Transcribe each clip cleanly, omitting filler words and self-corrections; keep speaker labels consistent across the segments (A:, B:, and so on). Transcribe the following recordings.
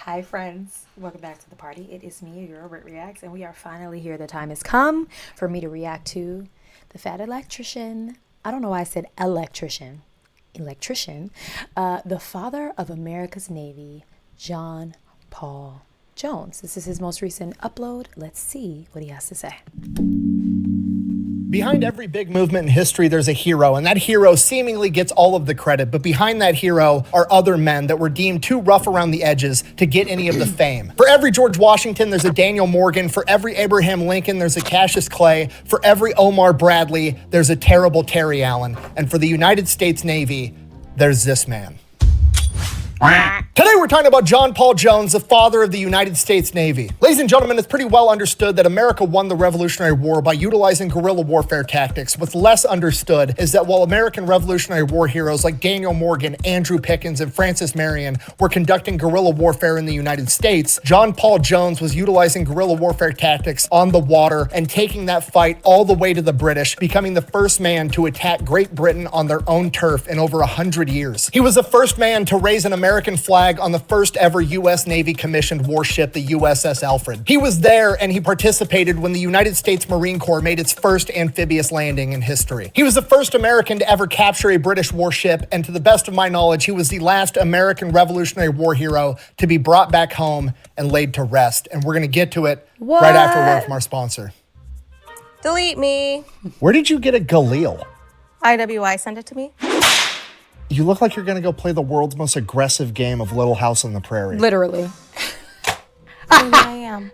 A: Hi friends, welcome back to the party. It is me, your BrittReacts, and we are finally here. The time has come for me to react to the fat electrician. I don't know why I said electrician. The father of America's Navy, John Paul Jones. This is his most recent upload. Let's see what he has to say.
B: Behind every big movement in history, there's a hero, and that hero seemingly gets all of the credit. But behind that hero are other men that were deemed too rough around the edges to get any of the fame. For every George Washington, there's a Daniel Morgan. For every Abraham Lincoln, there's a Cassius Clay. For every Omar Bradley, there's a terrible Terry Allen. And for the United States Navy, there's this man. Today we're talking about John Paul Jones, the father of the United States Navy. Ladies and gentlemen, it's pretty well understood that America won the Revolutionary War by utilizing guerrilla warfare tactics. What's less understood is that while American Revolutionary War heroes like Daniel Morgan, Andrew Pickens, and Francis Marion were conducting guerrilla warfare in the United States, John Paul Jones was utilizing guerrilla warfare tactics on the water and taking that fight all the way to the British, becoming the first man to attack Great Britain on their own turf in over 100 years. He was the first man to raise an American flag on the first ever U.S. Navy commissioned warship, the USS Alfred. He was there and he participated when the United States Marine Corps made its first amphibious landing in history. He was the first American to ever capture a British warship, and to the best of my knowledge, he was the last American Revolutionary War hero to be brought back home and laid to rest. And we're going to get to it right after a word from our sponsor.
C: Delete me.
B: Where did you get a Galil?
C: IWI sent it to me.
B: You look like you're going to go play the world's most aggressive game of Little House on the Prairie.
A: Literally.
C: I am.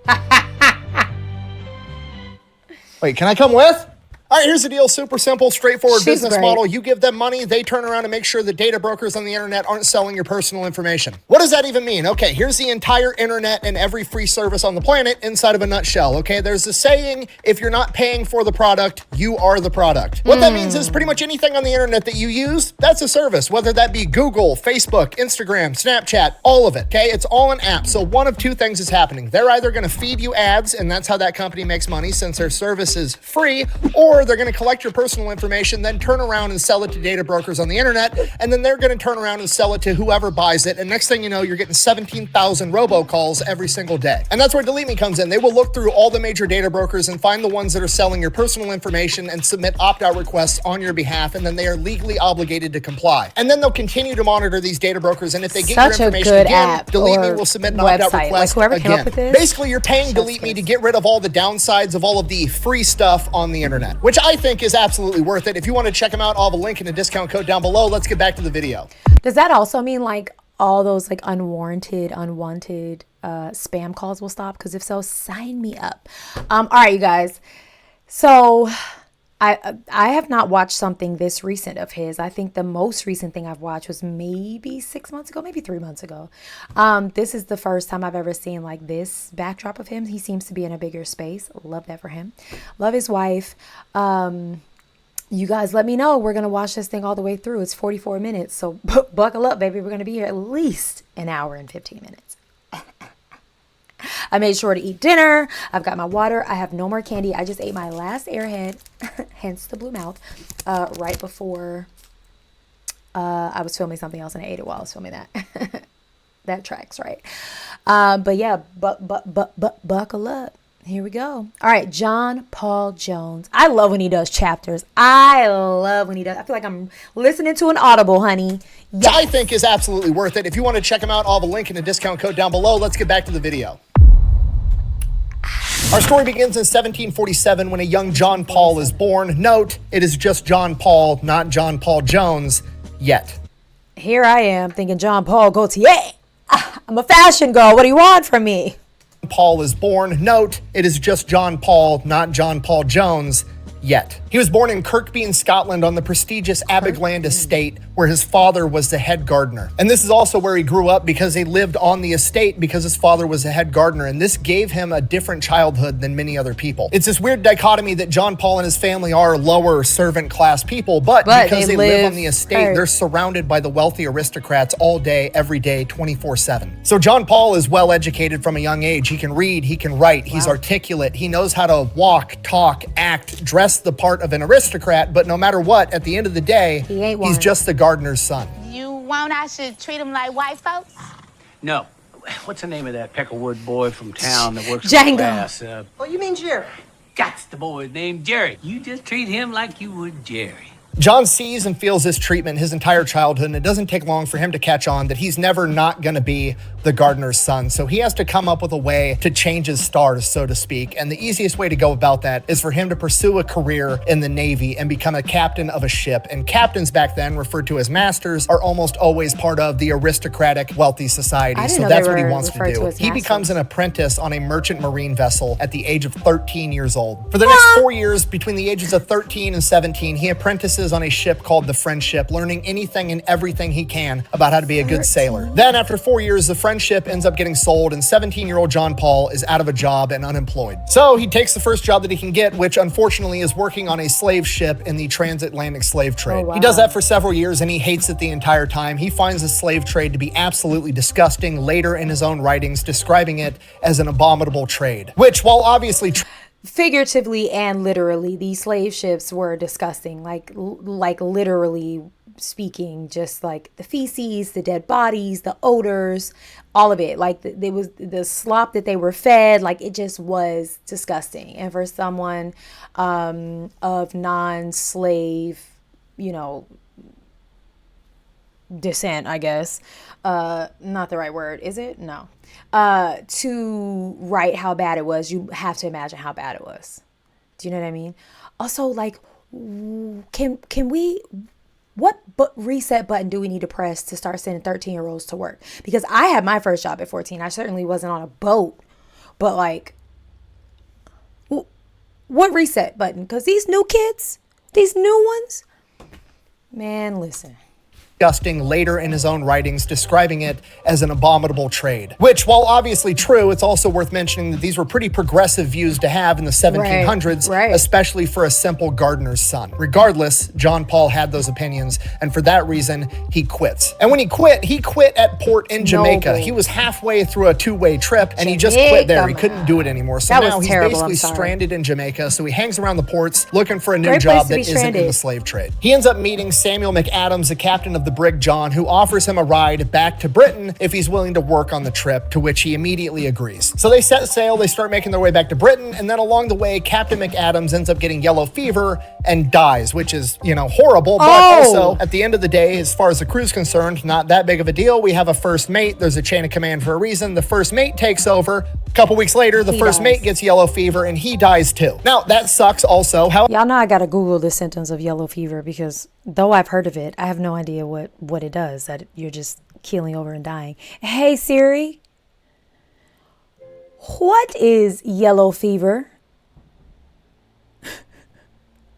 B: Wait, can I come with? All right, here's the deal. Super simple, straightforward business
A: great.
B: model. You give them money, they turn around and make sure the data brokers on the internet aren't selling your personal information. What does that even mean? Okay, here's the entire internet and every free service on the planet inside of a nutshell, okay? There's a saying, if you're not paying for the product, you are the product. What that means is pretty much anything on the internet that you use, that's a service, whether that be Google, Facebook, Instagram, Snapchat, all of it, okay? It's all an app. So one of two things is happening. They're either gonna feed you ads, and that's how that company makes money since their service is free, or they're going to collect your personal information, then turn around and sell it to data brokers on the internet, and then they're going to turn around and sell it to whoever buys it, and next thing you know, you're getting 17,000 robocalls every single day. And that's where Delete Me comes in. They will look through all the major data brokers and find the ones that are selling your personal information and submit opt-out requests on your behalf, and then they are legally obligated to comply. And then they'll continue to monitor these data brokers, and if they get your information again, Delete Me will submit an opt-out request again. Basically, you're paying Delete Me to get rid of all the downsides of all of the free stuff on the internet, which I think is absolutely worth it. If you want to check them out, I'll have a link and a discount code down below. Let's get back to the video.
A: Does that also mean like all those like unwanted spam calls will stop? Because if so, sign me up. All right, you guys. So I have not watched something this recent of his. I think the most recent thing I've watched was maybe 6 months ago, maybe 3 months ago. This is the first time I've ever seen like this backdrop of him. He seems to be in a bigger space. Love that for him. Love his wife. You guys let me know. We're going to watch this thing all the way through. It's 44 minutes. So buckle up, baby. We're going to be here at least an hour and 15 minutes. I made sure to eat dinner. I've got my water. I have no more candy. I just ate my last Airhead, hence the blue mouth, right before I was filming something else, and I ate it while I was filming that. That tracks, right? But yeah, buckle up. Here we go. All right, John Paul Jones. I love when he does chapters. I love when he does. I feel like I'm listening to an Audible, honey. Yes.
B: I think is absolutely worth it. If you want to check them out, I'll have a link and a discount code down below. Let's get back to the video. Our story begins in 1747 when a young John Paul is born. Note, it is just John Paul, not John Paul Jones, yet.
A: Here I am thinking John Paul Gaultier. I'm a fashion girl. What do you want from me?
B: Paul is born. Note, it is just John Paul, not John Paul Jones, yet. He was born in Kirkby in Scotland on the prestigious Abergland estate, where his father was the head gardener. And this is also where he grew up because they lived on the estate because his father was the head gardener, and this gave him a different childhood than many other people. It's this weird dichotomy that John Paul and his family are lower servant class people, but because they live on the estate, they're surrounded by the wealthy aristocrats all day, every day, 24/7. So John Paul is well educated from a young age. He can read, he can write, he's articulate, he knows how to walk, talk, act, dress the part of an aristocrat, but no matter what, at the end of the day, he's just the gardener's son.
D: You want I should treat him like white folks?
E: No.
D: What's the name of that Peckerwood boy from town that works
A: Django.
D: for class?
E: Oh, you mean Jerry?
D: That's the boy's name, Jerry. You just treat him like you would Jerry.
B: John sees and feels this treatment his entire childhood, and it doesn't take long for him to catch on that he's never not going to be the gardener's son. So he has to come up with a way to change his stars, so to speak. And the easiest way to go about that is for him to pursue a career in the Navy and become a captain of a ship. And captains back then, referred to as masters, are almost always part of the aristocratic, wealthy society. So that's what he wants to do. He becomes an apprentice on a merchant marine vessel at the age of 13 years old. For the next 4 years, between the ages of 13 and 17, he apprentices on a ship called the Friendship, learning anything and everything he can about how to be a good sailor. Then after 4 years, the Friendship ends up getting sold, and 17-year-old John Paul is out of a job and unemployed. So he takes the first job that he can get, which unfortunately is working on a slave ship in the transatlantic slave trade. He does that for several years and he hates it the entire time. He finds the slave trade to be absolutely disgusting, later in his own writings describing it as an abominable trade, which, while obviously
A: figuratively and literally, these slave ships were disgusting, like literally speaking, just like the feces, the dead bodies, the odors, all of it. Like there was the slop that they were fed, like it just was disgusting. And for someone of non-slave, descent, I guess, not the right word, is it? No. To write how bad it was, you have to imagine how bad it was. Do you know what I mean? Also, like, can we, what reset button do we need to press to start sending 13-year-olds to work? Because I had my first job at 14. I certainly wasn't on a boat, but like, what reset button? Because these new kids, these new ones, man, listen.
B: Disgusting, later in his own writings describing it as an abominable trade, which, while obviously true, it's also worth mentioning that these were pretty progressive views to have in the 1700s, especially for a simple gardener's son. Regardless, John Paul had those opinions, and for that reason, he quits. And when he quit at port in Jamaica. He was halfway through a two-way trip, and he just quit there. He couldn't do it anymore. So now he's basically stranded in Jamaica, so he hangs around the ports looking for a new job that isn't in the slave trade. He ends up meeting Samuel McAdams, the captain of the brig John, who offers him a ride back to Britain if he's willing to work on the trip, to which he immediately agrees. So they set sail, they start making their way back to Britain, and then along the way, Captain McAdams ends up getting yellow fever and dies, which is, horrible, but also, at the end of the day, as far as the crew's concerned, not that big of a deal. We have a first mate, there's a chain of command for a reason. The first mate takes over. A couple weeks later, the first mate gets yellow fever and he dies too. Now, that sucks also.
A: Y'all know I gotta Google the symptoms of yellow fever, because though I've heard of it, I have no idea what it does, that you're just keeling over and dying. Hey Siri, what is yellow fever?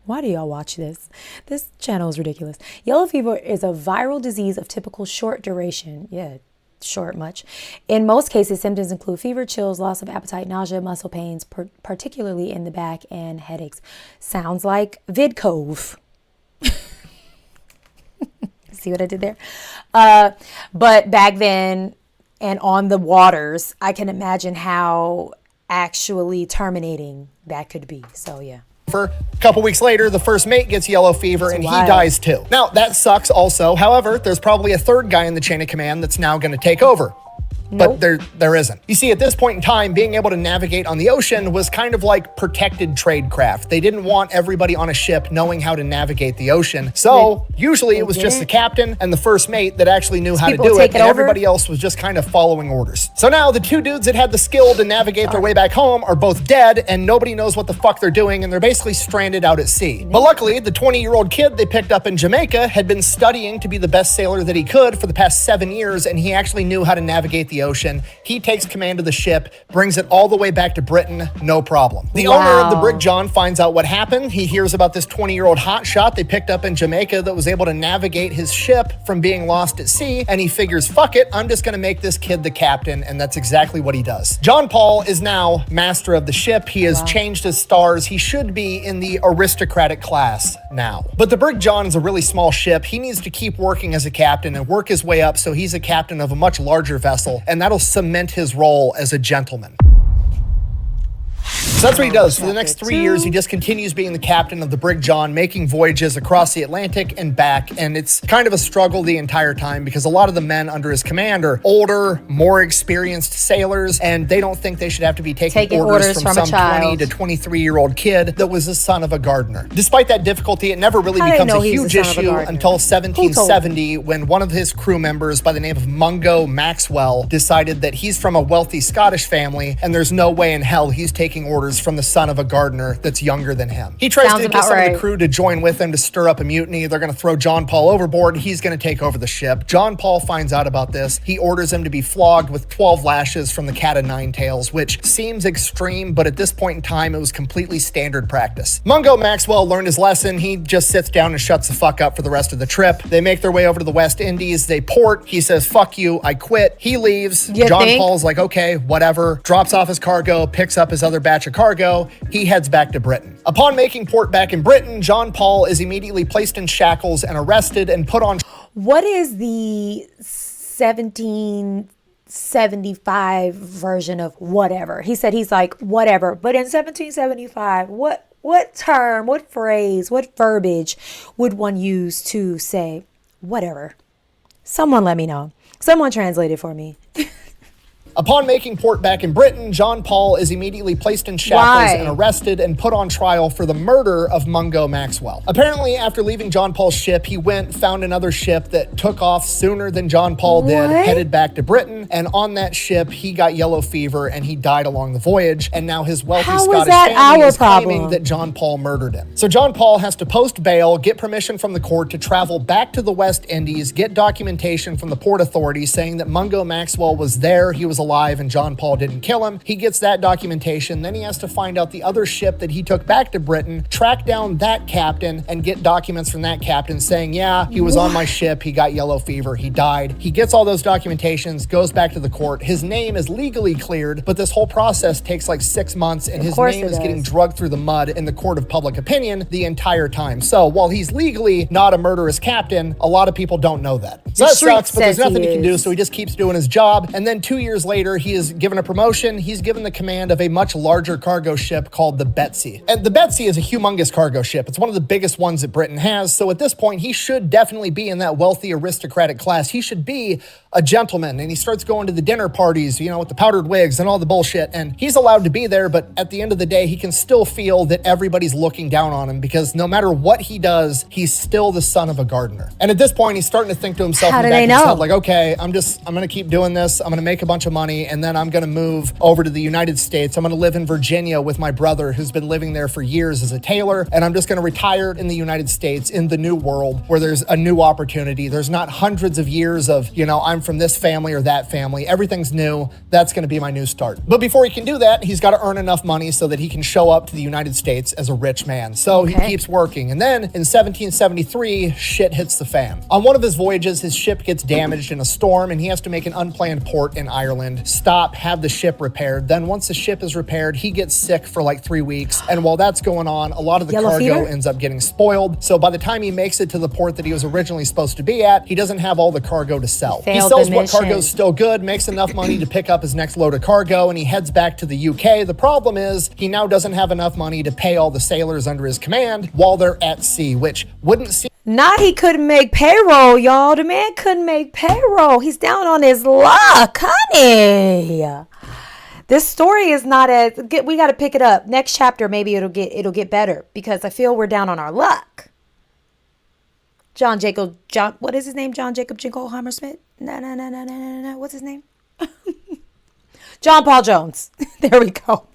A: Why do y'all watch this? This channel is ridiculous. Yellow fever is a viral disease of typical short duration. Yeah, short much. In most cases, symptoms include fever, chills, loss of appetite, nausea, muscle pains, particularly in the back, and headaches. Sounds like VidCove. See what I did there? But back then and on the waters, I can imagine how actually terminating that could be. So yeah.
B: A couple weeks later, the first mate gets yellow fever and he dies too. Now, that sucks also. However, there's probably a third guy in the chain of command that's now going to take over. But there isn't. You see, at this point in time, being able to navigate on the ocean was kind of like protected tradecraft. They didn't want everybody on a ship knowing how to navigate the ocean. So usually it was just the captain and the first mate that actually knew how to do it, and everybody else was just kind of following orders. So now the two dudes that had the skill to navigate their way back home are both dead, and nobody knows what the fuck they're doing, and they're basically stranded out at sea. But luckily, the 20-year-old kid they picked up in Jamaica had been studying to be the best sailor that he could for the past 7 years, and he actually knew how to navigate the ocean. He takes command of the ship, brings it all the way back to Britain, no problem. The owner of the brig John finds out what happened. He hears about this 20-year-old hotshot they picked up in Jamaica that was able to navigate his ship from being lost at sea, and he figures, fuck it, I'm just gonna make this kid the captain, and that's exactly what he does. John Paul is now master of the ship. He has changed his stars. He should be in the aristocratic class now. But the brig John is a really small ship. He needs to keep working as a captain and work his way up so he's a captain of a much larger vessel, and that'll cement his role as a gentleman. So that's what he does. For the next 3 years, he just continues being the captain of the Brig John, making voyages across the Atlantic and back. And it's kind of a struggle the entire time because a lot of the men under his command are older, more experienced sailors, and they don't think they should have to be taking orders from some 20 to 23-year-old kid that was the son of a gardener. Despite that difficulty, it never really becomes a huge issue until 1770 when one of his crew members by the name of Mungo Maxwell decided that he's from a wealthy Scottish family and there's no way in hell he's taking orders from the son of a gardener that's younger than him. He tries to get some of the crew to join with him to stir up a mutiny. They're going to throw John Paul overboard. He's going to take over the ship. John Paul finds out about this. He orders him to be flogged with 12 lashes from the cat o' nine tails, which seems extreme, but at this point in time, it was completely standard practice. Mungo Maxwell learned his lesson. He just sits down and shuts the fuck up for the rest of the trip. They make their way over to the West Indies. They port. He says, fuck you, I quit. He leaves. John Paul's like, okay, whatever. Drops off his cargo, picks up his other batch of cargo. He heads back to Britain. Upon making port back in Britain, John Paul is immediately placed in shackles and arrested and put on...
A: What is the 1775 version of whatever? He said he's like, whatever. But in 1775, what term, what phrase, what verbiage would one use to say whatever? Someone let me know. Someone translate it for me.
B: Upon making port back in Britain, John Paul is immediately placed in shackles and arrested and put on trial for the murder of Mungo Maxwell. Apparently, after leaving John Paul's ship, he found another ship that took off sooner than John Paul did, headed back to Britain, and on that ship, he got yellow fever and he died along the voyage, and now his wealthy Scottish family is claiming that John Paul murdered him. So John Paul has to post bail, get permission from the court to travel back to the West Indies, get documentation from the port authorities saying that Mungo Maxwell was there, he was alive, and John Paul didn't kill him. He gets that documentation. Then he has to find out the other ship that he took back to Britain, track down that captain, and get documents from that captain saying, yeah, he was on my ship, he got yellow fever, he died. He gets all those documentations, goes back to the court. His name is legally cleared, but this whole process takes like 6 months, and his name is getting drugged through the mud in the court of public opinion the entire time. So while he's legally not a murderous captain, a lot of people don't know that. So that sucks, but there's nothing he can do, so he just keeps doing his job. And then 2 years later, he is given a promotion. He's given the command of a much larger cargo ship called the Betsy. And the Betsy is a humongous cargo ship. It's one of the biggest ones that Britain has. So at this point, he should definitely be in that wealthy aristocratic class. He should be a gentleman. And he starts going to the dinner parties, you know, with the powdered wigs and all the bullshit. And he's allowed to be there, but at the end of the day, he can still feel that everybody's looking down on him because no matter what he does, he's still the son of a gardener. And at this point, he's starting to think to himself, like, okay, I'm going to keep doing this. I'm going to make a bunch of money, and then I'm going to move over to the United States. I'm going to live in Virginia with my brother who's been living there for years as a tailor, and I'm just going to retire in the United States in the new world where there's a new opportunity. There's not hundreds of years of, you know, I'm from this family or that family. Everything's new. That's going to be my new start. But before he can do that, he's got to earn enough money so that he can show up to the United States as a rich man. So he keeps working. And then in 1773, shit hits the fan. On one of his voyages, his ship gets damaged in a storm and he has to make an unplanned port in Ireland, stop, have the ship repaired. Then once the ship is repaired, he gets sick for like 3 weeks. And while that's going on, a lot of the cargo ends up getting spoiled. So by the time he makes it to the port that he was originally supposed to be at, he doesn't have all the cargo to sell. He sells what cargo's still good, makes enough money to pick up his next load of cargo, and he heads back to the UK. The problem is he now doesn't have enough money to pay all the sailors under his command while they're at sea, which wouldn't seem...
A: Not he couldn't make payroll, y'all. The man couldn't make payroll. He's down on his luck, honey. This story is not as... We got to pick it up. Next chapter, maybe it'll get better because I feel we're down on our luck. John, what is his name? John Jacob Jingleheimer Smith? No. What's his name? John Paul Jones. There we go.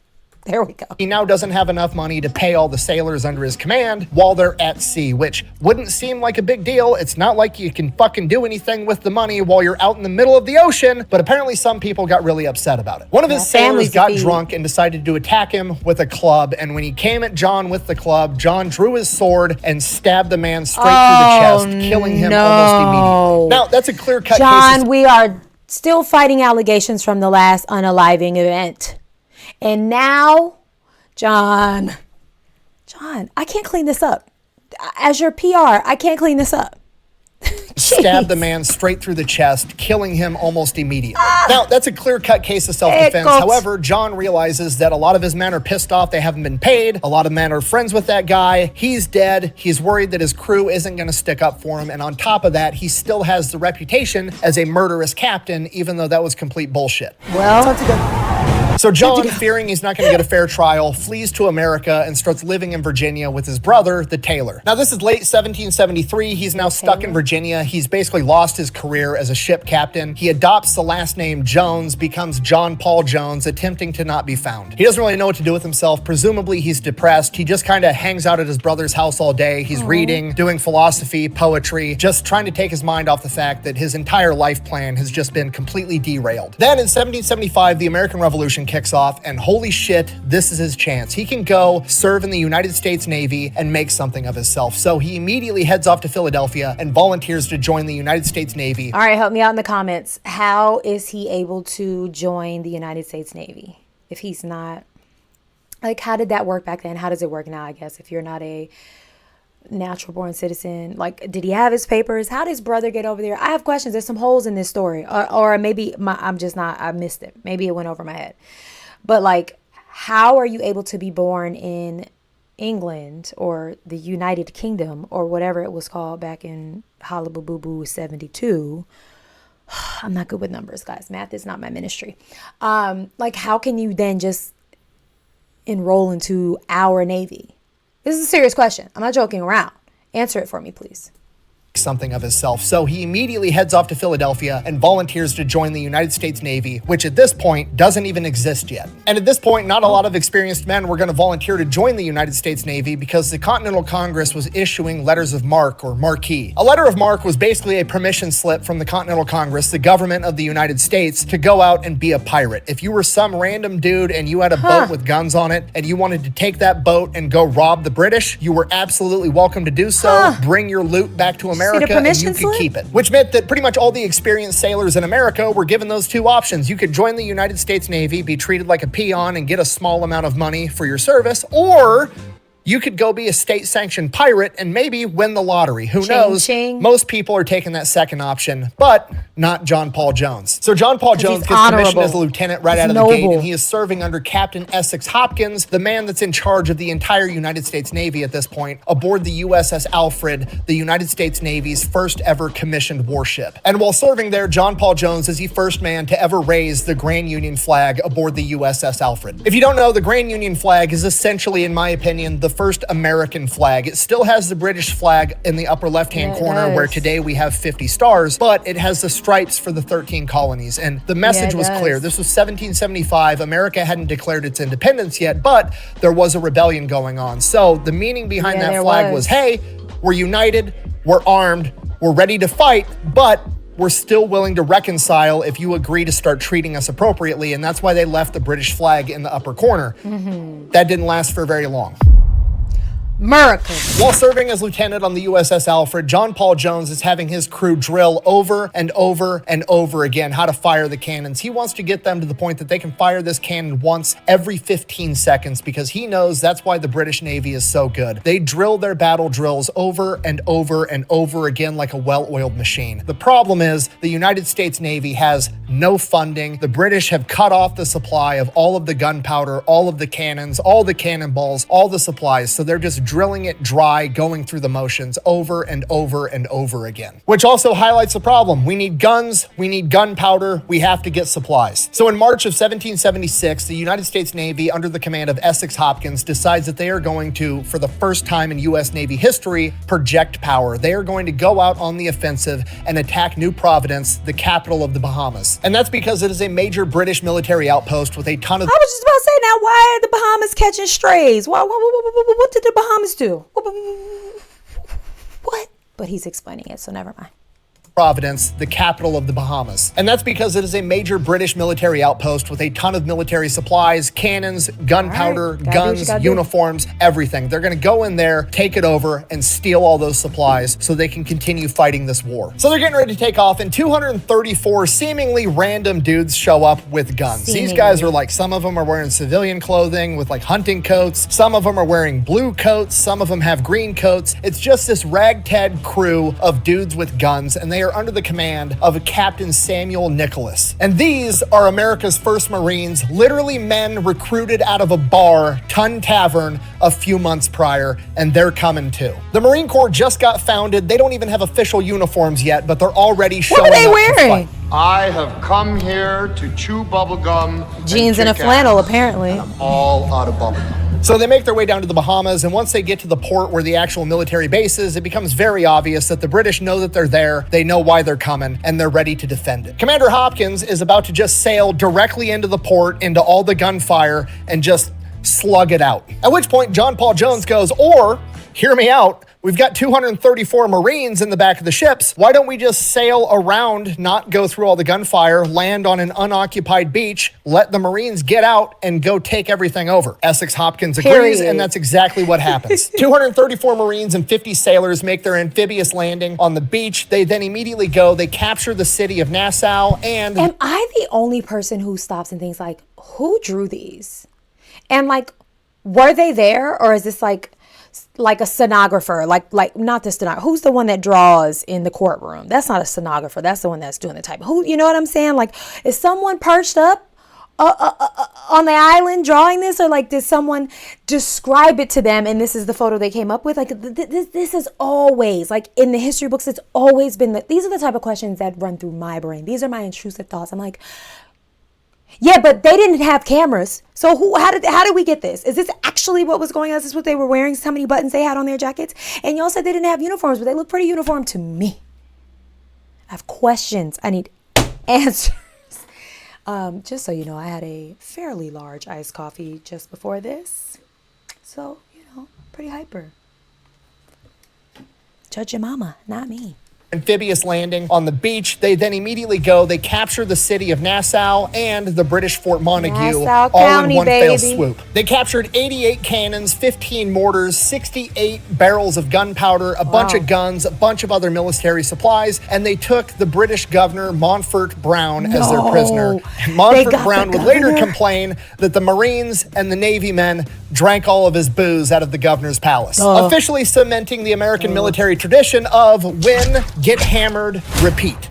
A: He
B: now doesn't have enough money to pay all the sailors under his command while they're at sea, which wouldn't seem like a big deal. It's not like you can fucking do anything with the money while you're out in the middle of the ocean, but apparently some people got really upset about it. One of his sailors got drunk and decided to attack him with a club, and when he came at John with the club, John drew his sword and stabbed the man straight through the chest, killing him almost immediately. Now, that's a clear-cut case.
A: John, we are still fighting allegations from the last unaliving event. And now, John, I can't clean this up. As your PR, I can't clean this up.
B: stabbed the man straight through the chest, killing him almost immediately. Now, that's a clear-cut case of self-defense. However, John realizes that a lot of his men are pissed off they haven't been paid. A lot of men are friends with that guy. He's dead. He's worried that his crew isn't going to stick up for him. And on top of that, he still has the reputation as a murderous captain, even though that was complete bullshit. So John, fearing he's not going to get a fair trial, flees to America and starts living in Virginia with his brother, the Taylor. Now, this is late 1773. He's now stuck in Virginia. He's basically lost his career as a ship captain. He adopts the last name Jones, becomes John Paul Jones, attempting to not be found. He doesn't really know what to do with himself. Presumably, he's depressed. He just kind of hangs out at his brother's house all day. He's reading, doing philosophy, poetry, just trying to take his mind off the fact that his entire life plan has just been completely derailed. Then in 1775, the American Revolution kicks off, and holy shit, this is his chance. He can go serve in the United States Navy and make something of himself. So he immediately heads off to Philadelphia and volunteers to join the United States Navy.
A: All right, help me out in the comments. How is he able to join the United States Navy if he's not, like, how did that work back then? How does it work now, I guess, if you're not a natural born citizen? Like, did he have his papers? How did his brother get over there? I have questions. There's some holes in this story, or maybe I missed it. Maybe it went over my head. But like, how are you able to be born in England or the United Kingdom or whatever it was called back in Hollaboo 72? I'm not good with numbers, guys. Math is not my ministry. Like, how can you then just enroll into our Navy? This is a serious question. I'm not joking around. Answer it for me, please.
B: Something of himself. So he immediately heads off to Philadelphia and volunteers to join the United States Navy, which at this point doesn't even exist yet. And at this point, not a lot of experienced men were going to volunteer to join the United States Navy because the Continental Congress was issuing letters of marque or marquee. A letter of marque was basically a permission slip from the Continental Congress, the government of the United States, to go out and be a pirate. If you were some random dude and you had a boat with guns on it and you wanted to take that boat and go rob the British, you were absolutely welcome to do so. Bring your loot back to America and you could keep it. Which meant that pretty much all the experienced sailors in America were given those two options. You could join the United States Navy, be treated like a peon and get a small amount of money for your service, or you could go be a state-sanctioned pirate and maybe win the lottery. Who knows? Most people are taking that second option, but not John Paul Jones. So John Paul Jones gets commissioned as a lieutenant right out of the gate, and he is serving under Captain Essex Hopkins, the man that's in charge of the entire United States Navy at this point, aboard the USS Alfred, the United States Navy's first ever commissioned warship. And while serving there, John Paul Jones is the first man to ever raise the Grand Union flag aboard the USS Alfred. If you don't know, the Grand Union flag is essentially, in my opinion, the first American flag. It still has the British flag in the upper left-hand corner where today we have 50 stars, but it has the stripes for the 13 colonies. And the message was clear. This was 1775. America hadn't declared its independence yet, but there was a rebellion going on. So the meaning behind that flag was, hey, we're united, we're armed, we're ready to fight, but we're still willing to reconcile if you agree to start treating us appropriately. And that's why they left the British flag in the upper corner. That didn't last for very long.
A: America.
B: While serving as lieutenant on the USS Alfred, John Paul Jones is having his crew drill over and over and over again how to fire the cannons. He wants to get them to the point that they can fire this cannon once every 15 seconds because he knows that's why the British Navy is so good. They drill their battle drills over and over and over again like a well-oiled machine. The problem is the United States Navy has no funding. The British have cut off the supply of all of the gunpowder, all of the cannons, all the cannonballs, all the supplies. So they're just drilling it dry, going through the motions over and over and over again. Which also highlights the problem. We need guns, we need gunpowder, we have to get supplies. So in March of 1776, the United States Navy, under the command of Essex Hopkins, decides that they are going to, for the first time in U.S. Navy history, project power. They are going to go out on the offensive and attack New Providence, the capital of the Bahamas. And that's because it is a major British military outpost with a ton of...
A: I was just about to say, now, why are the Bahamas catching strays? What did the Bahamas do? What? But he's explaining it, so never mind.
B: Providence, the capital of the Bahamas. And that's because it is a major British military outpost with a ton of military supplies, cannons, gunpowder, guns, uniforms, everything. They're gonna go in there, take it over, and steal all those supplies so they can continue fighting this war. So they're getting ready to take off, and 234 seemingly random dudes show up with guns. These guys are like, some of them are wearing civilian clothing with like hunting coats, some of them are wearing blue coats, some of them have green coats. It's just this ragtag crew of dudes with guns, and they are under the command of Captain Samuel Nicholas. And these are America's first Marines, literally men recruited out of a bar, Tun Tavern, a few months prior, and they're coming too. The Marine Corps just got founded. They don't even have official uniforms yet, but they're already showing up.
A: What are they wearing?
E: I have come here to chew bubblegum.
A: Jeans and a flannel, apparently.
E: And I'm all out of bubblegum.
B: So they make their way down to the Bahamas, and once they get to the port where the actual military base is, it becomes very obvious that the British know that they're there, they know why they're coming, and they're ready to defend it. Commander Hopkins is about to just sail directly into the port, into all the gunfire, and just slug it out. At which point, John Paul Jones goes, or, hear me out, we've got 234 Marines in the back of the ships. Why don't we just sail around, not go through all the gunfire, land on an unoccupied beach, let the Marines get out and go take everything over? Essex Hopkins agrees, and that's exactly what happens. 234 Marines and 50 sailors make their amphibious landing on the beach. They then immediately go, they capture the city of Nassau, and...
A: Am I the only person who stops and thinks like, who drew these? And like, were they there, or is this like a stenographer, like not the stenographer. Who's the one that draws in the courtroom? That's not a stenographer. That's the one that's doing the typing. Who, you know what I'm saying? Like, is someone perched up on the island drawing this, or like did someone describe it to them and this is the photo they came up with? Like this is always, like in the history books, it's always been these are the type of questions that run through my brain. These are my intrusive thoughts. I'm like, yeah, but they didn't have cameras. So how did we get this? Is this actually what was going on? Is this what they were wearing? How many buttons they had on their jackets? And y'all said they didn't have uniforms, but they look pretty uniform to me. I have questions. I need answers. Just so you know, I had a fairly large iced coffee just before this. So, you know, pretty hyper. Judge your mama, not me.
B: Amphibious landing on the beach. They then immediately go, they capture the city of Nassau and the British Fort Montague all in one fell swoop. They captured 88 cannons, 15 mortars, 68 barrels of gunpowder, a bunch of guns, a bunch of other military supplies, and they took the British governor, Montfort Brown, as their prisoner. Montfort Brown would later complain that the Marines and the Navy men drank all of his booze out of the governor's palace, officially cementing the American military tradition of win, get hammered, repeat.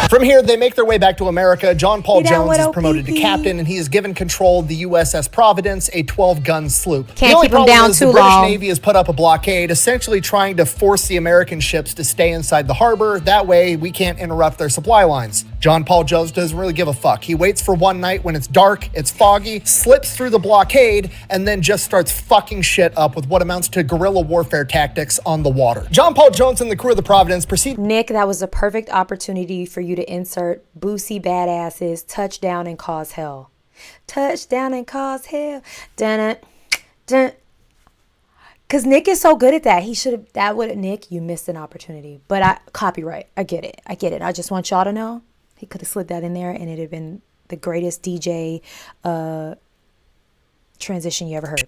B: From here, they make their way back to America. John Paul Jones is promoted to captain, and he is given control of the USS Providence, a 12-gun sloop.
A: Can't keep him down too long. The
B: British Navy has put up a blockade, essentially trying to force the American ships to stay inside the harbor. That way, we can't interrupt their supply lines. John Paul Jones doesn't really give a fuck. He waits for one night when it's dark, it's foggy, slips through the blockade, and then just starts fucking shit up with what amounts to guerrilla warfare tactics on the water. John Paul Jones and the crew of the Providence proceed.
A: Nick, that was a perfect opportunity for you to insert Boosie Badasses, touchdown and cause hell. Touchdown and cause hell. Dun dun. Because Nick is so good at that. He should have, Nick, you missed an opportunity. But copyright, I get it. I just want y'all to know. He could have slid that in there and it'd have been the greatest DJ transition you ever heard.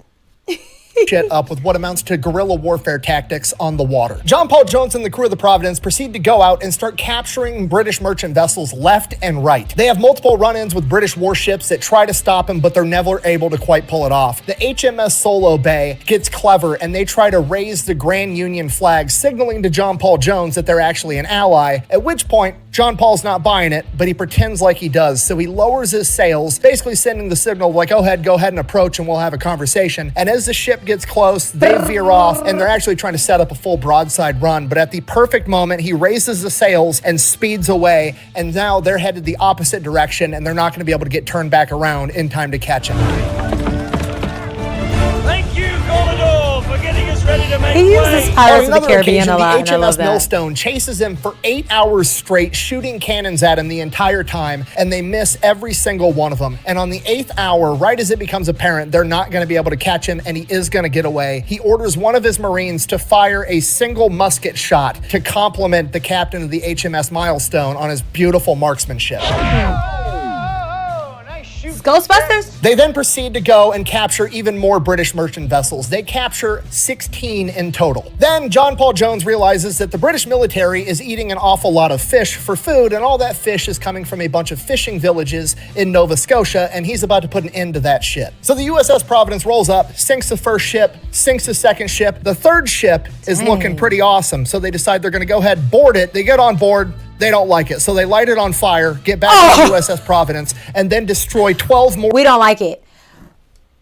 B: Shit up with what amounts to guerrilla warfare tactics on the water. John Paul Jones and the crew of the Providence proceed to go out and start capturing British merchant vessels left and right. They have multiple run-ins with British warships that try to stop them, but they're never able to quite pull it off. The HMS Solo Bay gets clever, and they try to raise the Grand Union flag, signaling to John Paul Jones that they're actually an ally, at which point John Paul's not buying it, but he pretends like he does, so he lowers his sails, basically sending the signal like, go ahead and approach and we'll have a conversation. And as the ship gets close, they veer off, and they're actually trying to set up a full broadside run, but at the perfect moment, he raises the sails and speeds away, and now they're headed the opposite direction, and they're not going to be able to get turned back around in time to catch him.
F: Thank you, Commodore, for getting us ready to make
A: He uses
B: On
A: Pirates of the
B: another
A: Caribbean
B: occasion,
A: a
B: the
A: lot, and I love
B: HMS
A: that.
B: Millstone chases him for 8 hours straight, shooting cannons at him the entire time, and they miss every single one of them. And on the 8th hour, right as it becomes apparent they're not going to be able to catch him and he is going to get away, he orders one of his Marines to fire a single musket shot to compliment the captain of the HMS Milestone on his beautiful marksmanship.
A: Ghostbusters?
B: They then proceed to go and capture even more British merchant vessels. They capture 16 in total. Then John Paul Jones realizes that the British military is eating an awful lot of fish for food, and all that fish is coming from a bunch of fishing villages in Nova Scotia, and he's about to put an end to that shit. So the USS Providence rolls up, sinks the first ship, sinks the second ship. The third ship is looking pretty awesome, so they decide they're gonna go ahead, board it. They get on board. They don't like it, so they light it on fire, get back to the USS Providence, and then destroy 12 more.
A: We don't like it.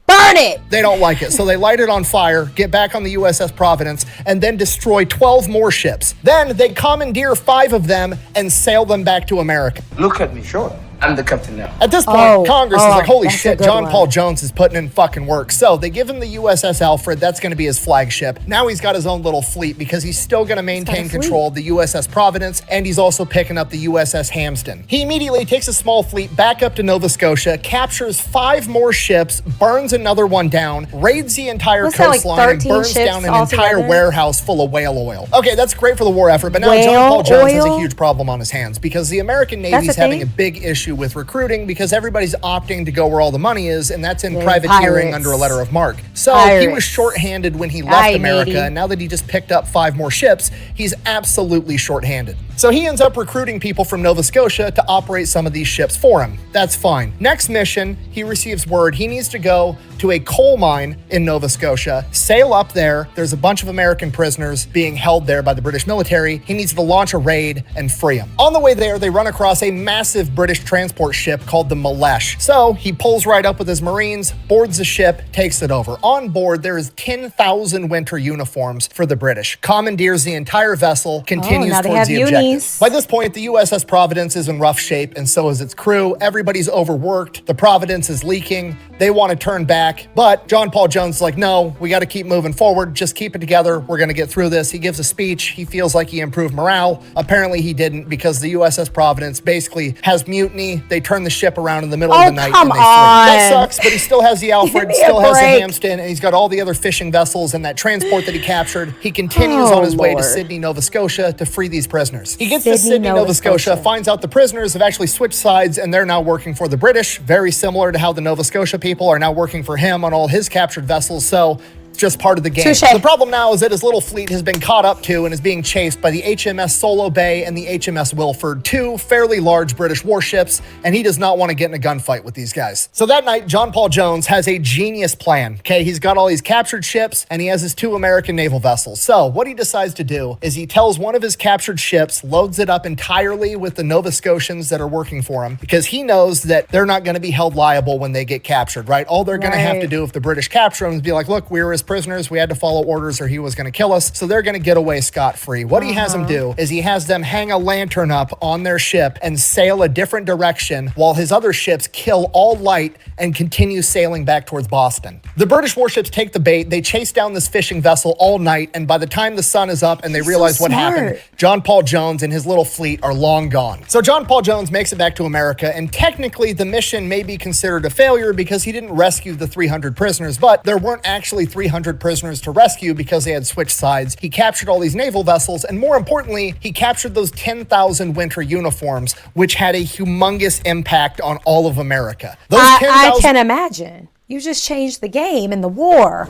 A: Burn it!
B: They don't like it, so they light it on fire, get back on the USS Providence, and then destroy 12 more ships. Then they commandeer 5 of them and sail them back to America.
F: Look at me, sure. I'm the captain now.
B: At this point, Congress is like, holy
A: that's a
B: shit,
A: good
B: John
A: one.
B: Paul Jones is putting in fucking work. So they give him the USS Alfred. That's going to be his flagship. Now he's got his own little fleet because he's still going to maintain control of the USS Providence, and he's also picking up the USS Hampden. He immediately takes a small fleet back up to Nova Scotia, captures 5 more ships, burns another one down, raids the entire
A: What's that, like
B: coastline, and
A: 13
B: burns
A: ships
B: down an
A: altogether?
B: entire warehouse full of whale oil. Okay, that's great for the war effort, but now
A: Whale
B: John Paul Jones has a
A: oil?
B: huge problem on his hands because the American Navy is having a big issue with recruiting because everybody's opting to go where all the money is, and that's in privateering
A: pirates.
B: under a letter of marque. So he was shorthanded when he left
A: Aye,
B: America,
A: matey.
B: and now that he just picked up 5 more ships, he's absolutely shorthanded. So he ends up recruiting people from Nova Scotia to operate some of these ships for him. That's fine. Next mission, he receives word he needs to go to a coal mine in Nova Scotia, sail up there. There's a bunch of American prisoners being held there by the British military. He needs to launch a raid and free them. On the way there, they run across a massive British transport ship called the Malesh. So he pulls right up with his Marines, boards the ship, takes it over. On board, there is 10,000 winter uniforms for the British. Commandeers the entire vessel, continues
A: now they
B: towards
A: have
B: the objective.
A: unis.
B: By this point, the USS Providence is in rough shape, and so is its crew. Everybody's overworked. The Providence is leaking. They want to turn back, but John Paul Jones is like, no, we got to keep moving forward. Just keep it together. We're going to get through this. He gives a speech. He feels like he improved morale. Apparently he didn't, because the USS Providence basically has mutiny. They turn the ship around in the middle of the night and they flee. That sucks, but he still has the Alfred,
A: Give me a
B: still has the
A: break.
B: Hampden, and he's got all the other fishing vessels and that transport that he captured. He continues on his way to
A: Lord.
B: Sydney, Nova Scotia to free these prisoners. He gets to
A: Sydney,
B: Sydney, Nova
A: Nova
B: Scotia,
A: Scotia.
B: finds out the prisoners have actually switched sides and they're now working for the British, very similar to how the Nova Scotia people are now working for him on all his captured vessels. So it's just part of the game.
A: Touché.
B: The problem now is that his little fleet has been caught up to and is being chased by the HMS Solo Bay and the HMS Wilford, 2 fairly large British warships, and he does not want to get in a gunfight with these guys. So that night, John Paul Jones has a genius plan. Okay, he's got all these captured ships and he has his 2 American naval vessels. So what he decides to do is he tells one of his captured ships, loads it up entirely with the Nova Scotians that are working for him, because he knows that they're not going to be held liable when they get captured, right? All they're going to have to do if the British capture them is be like, look, we were his prisoners, we had to follow orders or he was going to kill us, so they're going to get away scot-free. What he has them do is he has them hang a lantern up on their ship and sail a different direction while his other ships kill all light and continue sailing back towards Boston. The British warships take the bait, they chase down this fishing vessel all night, and by the time the sun is up and they realize what happened, John Paul Jones and his little fleet are long gone. So John Paul Jones makes it back to America, and technically the mission may be considered a failure because he didn't rescue the 300 prisoners, but there weren't actually 300 prisoners to rescue because they had switched sides. He captured all these naval vessels, and more importantly, he captured those 10,000 winter uniforms, which had a humongous impact on all of America. Those
A: I can imagine. You just changed the game in the war.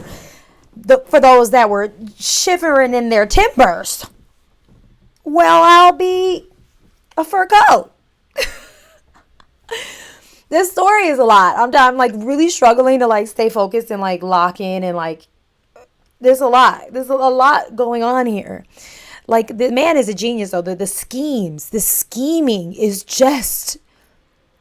A: For those that were shivering in their timbers. Well, I'll be a fur coat. This story is a lot. I'm like really struggling to like stay focused and like lock in, and like there's a lot. There's a lot going on here. Like, the man is a genius, though. The scheming is just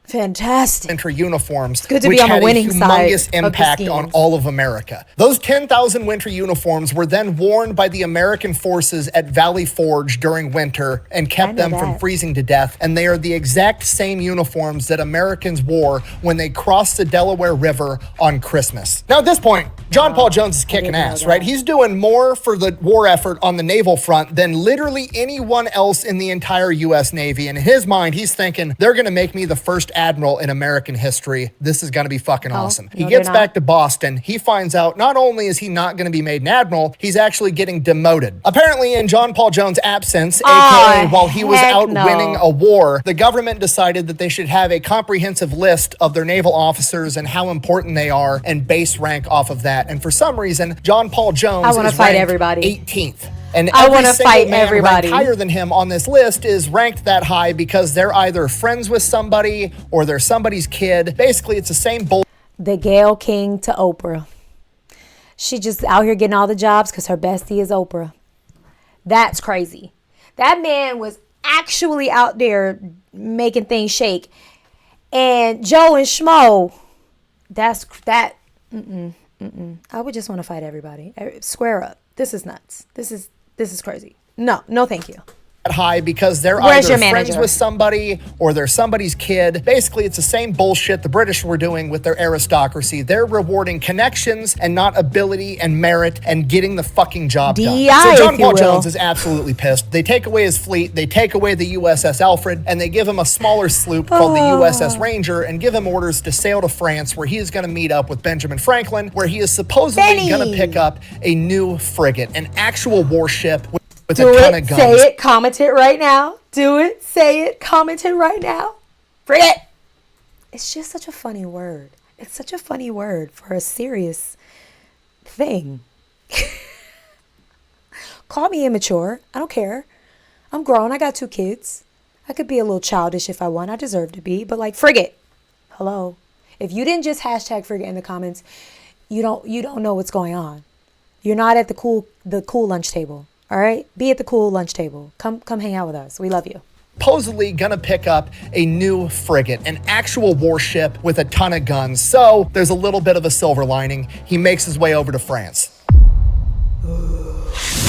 A: fantastic.
B: Winter uniforms,
A: good to
B: which
A: be on the
B: had
A: winning
B: a
A: side
B: humongous
A: of the
B: impact on
A: schemes.
B: all of America. Those 10,000 winter uniforms were then worn by the American forces at Valley Forge during winter and kept them from freezing to death. And they are the exact same uniforms that Americans wore when they crossed the Delaware River on Christmas. Now, at this point, John Paul Jones is kicking ass, right? He's doing more for the war effort on the naval front than literally anyone else in the entire U.S. Navy. And in his mind, he's thinking, they're going to make me the first admiral in American history. This is going to be fucking awesome. He gets back to Boston. He finds out not only is he not going to be made an admiral, he's actually getting demoted. Apparently, in John Paul Jones' absence, aka while he was out winning a war, the government decided that they should have a comprehensive list of their naval officers and how important they are and base rank off of that. And for some reason, John Paul Jones is ranked 18th. And
A: I want to fight everybody.
B: Higher than him on this list is ranked that high because they're either friends with somebody or they're somebody's kid. Basically, it's the same bull.
A: The Gayle King to Oprah. She just out here getting all the jobs because her bestie is Oprah. That's crazy. That man was actually out there making things shake. And Joe and Schmo, I would just want to fight everybody. Square up. This is nuts. This is crazy. No, thank you.
B: High because they're either friends with somebody or they're somebody's kid. Basically, it's the same bullshit the British were doing with their aristocracy. They're rewarding connections and not ability and merit and getting the fucking job done. So John Paul Jones is absolutely pissed. They take away his fleet, they take away the USS Alfred, and they give him a smaller sloop called the USS Ranger and give him orders to sail to France, where he is going to meet up with Benjamin Franklin, where he is supposedly going to pick up a new frigate, an actual warship with a ton of guns.
A: Say it, comment it right now. Do it, say it, comment it right now. Frigate. It's just such a funny word. It's such a funny word for a serious thing. Call me immature. I don't care. I'm grown. I got 2 kids. I could be a little childish if I want. I deserve to be. But like, frigate. Hello. If you didn't just hashtag frigate in the comments, you don't know what's going on. You're not at the cool lunch table. All right? Be at the cool lunch table. Come hang out with us. We love you.
B: Supposedly gonna pick up a new frigate, an actual warship with a ton of guns. So there's a little bit of a silver lining. He makes his way over to France.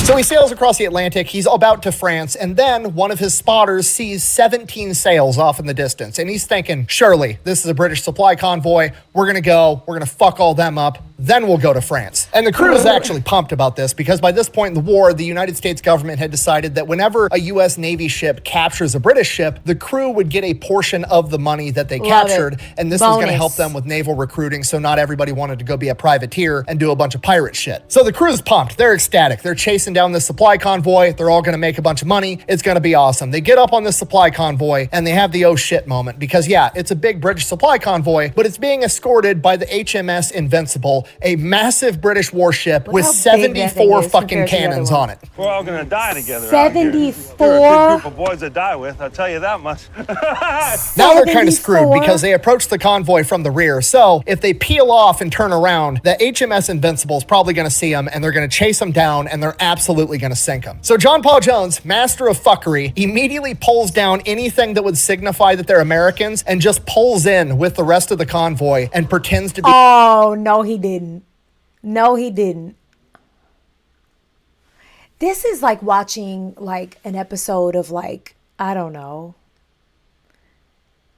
B: So he sails across the Atlantic, he's about to France, and then one of his spotters sees 17 sails off in the distance, and he's thinking, surely, this is a British supply convoy, we're gonna fuck all them up, then we'll go to France. And the crew is actually pumped about this, because by this point in the war, the United States government had decided that whenever a US Navy ship captures a British ship, the crew would get a portion of the money that they captured, and this was gonna help them with naval recruiting, so not everybody wanted to go be a privateer and do a bunch of pirate shit. So the crew is pumped, they're ecstatic, they're chasing down this supply convoy, they're all gonna make a bunch of money, it's gonna be awesome. They get up on this supply convoy and they have the oh shit moment, because yeah, it's a big British supply convoy, but it's being escorted by the HMS Invincible, a massive British warship with 74 fucking cannons on it.
G: We're all gonna die together.
A: 74?
G: You're a good group of boys to die with, I'll tell you that much.
B: Now they're kind of screwed because they approach the convoy from the rear, so if they peel off and turn around, the HMS Invincible is probably gonna see them and they're gonna chase them down and they're absolutely gonna sink them. So John Paul Jones, master of fuckery, immediately pulls down anything that would signify that they're Americans and just pulls in with the rest of the convoy and pretends to be—
A: Oh, no, he didn't. No, he didn't. This is like watching like an episode of like, I don't know.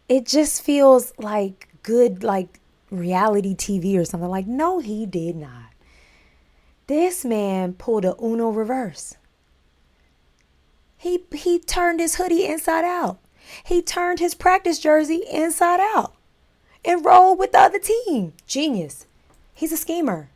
A: It just feels like good like reality TV or something. Like, no, he did not. This man pulled a Uno reverse. He turned his hoodie inside out. He turned his practice jersey inside out and rolled with the other team. Genius. He's a schemer.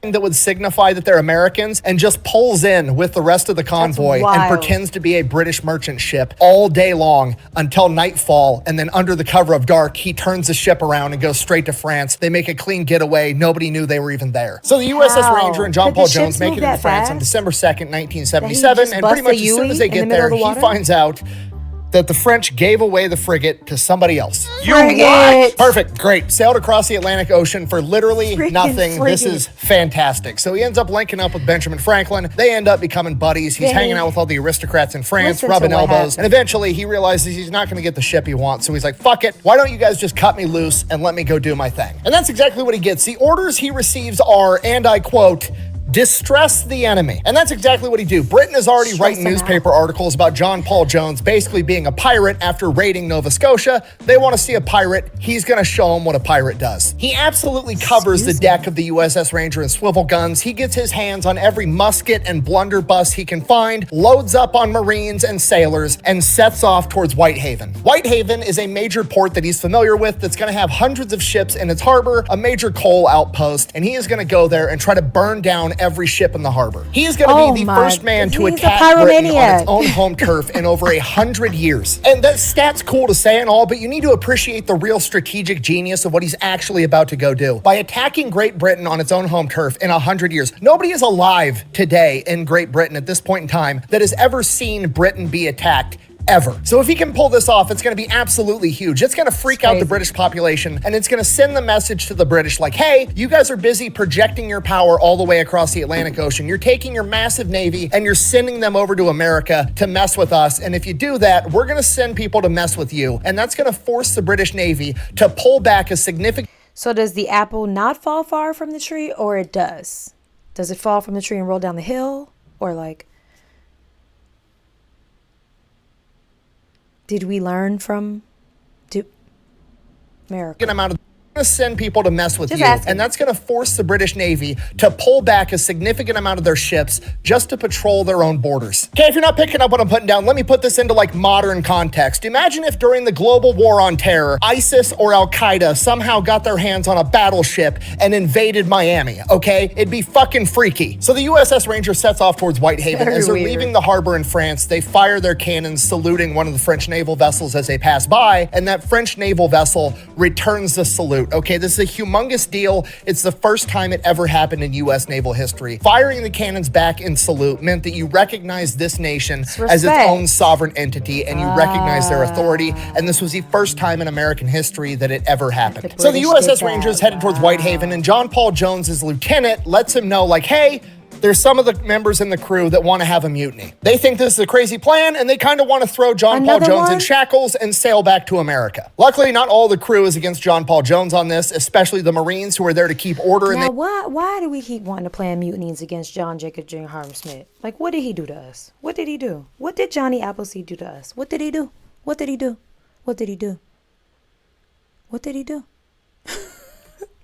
B: That would signify that they're Americans and just pulls in with the rest of the convoy and pretends to be a British merchant ship all day long until nightfall, and then under the cover of dark he turns the ship around and goes straight to France. They make a clean getaway. Nobody knew they were even there. So the USS Ranger and John Paul Jones make it into France on December 2nd, 1977, and pretty much as soon as they get there, he finds out that the French gave away the frigate to somebody else.
A: You what?
B: Perfect, great. Sailed across the Atlantic Ocean for literally nothing.
A: Frigate.
B: This is fantastic. So he ends up linking up with Benjamin Franklin. They end up becoming buddies. He's hanging out with all the aristocrats in France, rubbing elbows. And eventually he realizes he's not gonna get the ship he wants. So he's like, fuck it. Why don't you guys just cut me loose and let me go do my thing? And that's exactly what he gets. The orders he receives are, and I quote, distress the enemy. And that's exactly what he do. Britain is already writing newspaper articles about John Paul Jones basically being a pirate after raiding Nova Scotia. They want to see a pirate. He's going to show them what a pirate does. He absolutely covers the deck of the USS Ranger in swivel guns. He gets his hands on every musket and blunderbuss he can find, loads up on Marines and sailors, and sets off towards Whitehaven. Whitehaven is a major port that he's familiar with that's going to have hundreds of ships in its harbor, a major coal outpost, and he is going to go there and try to burn down every ship in the harbor. He is going to be the first man to attack Britain on its own home turf in over 100 years. And that stat's cool to say and all, but you need to appreciate the real strategic genius of what he's actually about to go do. By attacking Great Britain on its own home turf in 100 years, nobody is alive today in Great Britain at this point in time that has ever seen Britain be attacked ever. So if he can pull this off, it's going to be absolutely huge. It's going to freak out the British population, and it's going to send the message to the British like, hey, you guys are busy projecting your power all the way across the Atlantic Ocean. You're taking your massive navy and you're sending them over to America to mess with us. And if you do that, we're going to send people to mess with you. And that's going to force the British Navy to pull back a significant...
A: So does the apple not fall far from the tree, or it does? Does it fall from the tree and roll down the hill? Or like... Did we learn from America?
B: Amount of to send people to mess with
A: Just
B: you.
A: asking.
B: And that's going to force the British Navy to pull back a significant amount of their ships just to patrol their own borders. Okay, if you're not picking up what I'm putting down, let me put this into like modern context. Imagine if during the global war on terror, ISIS or Al-Qaeda somehow got their hands on a battleship and invaded Miami, okay? It'd be fucking freaky. So the USS Ranger sets off towards Whitehaven. As they're leaving the harbor in France, they fire their cannons, saluting one of the French naval vessels as they pass by, and that French naval vessel returns the salute. Okay, this is a humongous deal. It's the first time it ever happened in U.S. naval history. Firing the cannons back in salute meant that you recognize this nation as its own sovereign entity, and you recognize their authority. And this was the first time in American history that it ever happened. So the USS Ranger is headed towards Whitehaven, and John Paul Jones's lieutenant lets him know, like, hey, there's some of the members in the crew that want to have a mutiny. They think this is a crazy plan, and they kind of want to throw John Paul Jones in shackles and sail back to America. Luckily, not all the crew is against John Paul Jones on this, especially the Marines who are there to keep order.
A: Now, why do we keep wanting to plan mutinies against John Jacob Jr. Harvey Smith? Like, what did he do to us? What did he do? What did Johnny Appleseed do to us? What did he do? What did he do? What did he do? What did he do?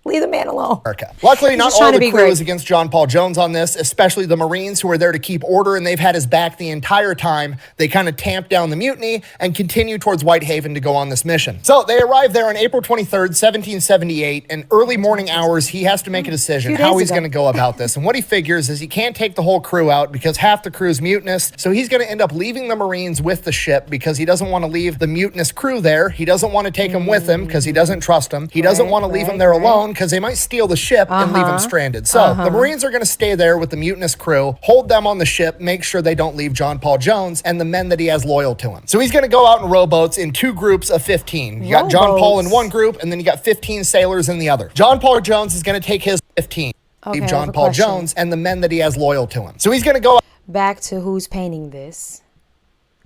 A: Leave the man alone.
B: Luckily, not all the crew is against John Paul Jones on this, especially the Marines who are there to keep order, and they've had his back the entire time. They kind of tamp down the mutiny and continue towards Whitehaven to go on this mission. So they arrive there on April 23rd, 1778. In early morning hours, he has to make a decision how he's going to go about this. And what he figures is he can't take the whole crew out because half the crew is mutinous. So he's going to end up leaving the Marines with the ship because he doesn't want to leave the mutinous crew there. He doesn't want to take them with him because he doesn't trust them. He doesn't want to leave them there alone because they might steal the ship and leave them stranded. So the Marines are going to stay there with the mutinous crew, hold them on the ship, make sure they don't leave John Paul Jones and the men that he has loyal to him. So he's going to go out in rowboats in 2 groups of 15. You got John Paul in one group, and then you got 15 sailors in the other. John Paul Jones is going to take his 15. Leave John Paul Jones and the men that he has loyal to him. So he's going to go
A: back to who's painting this.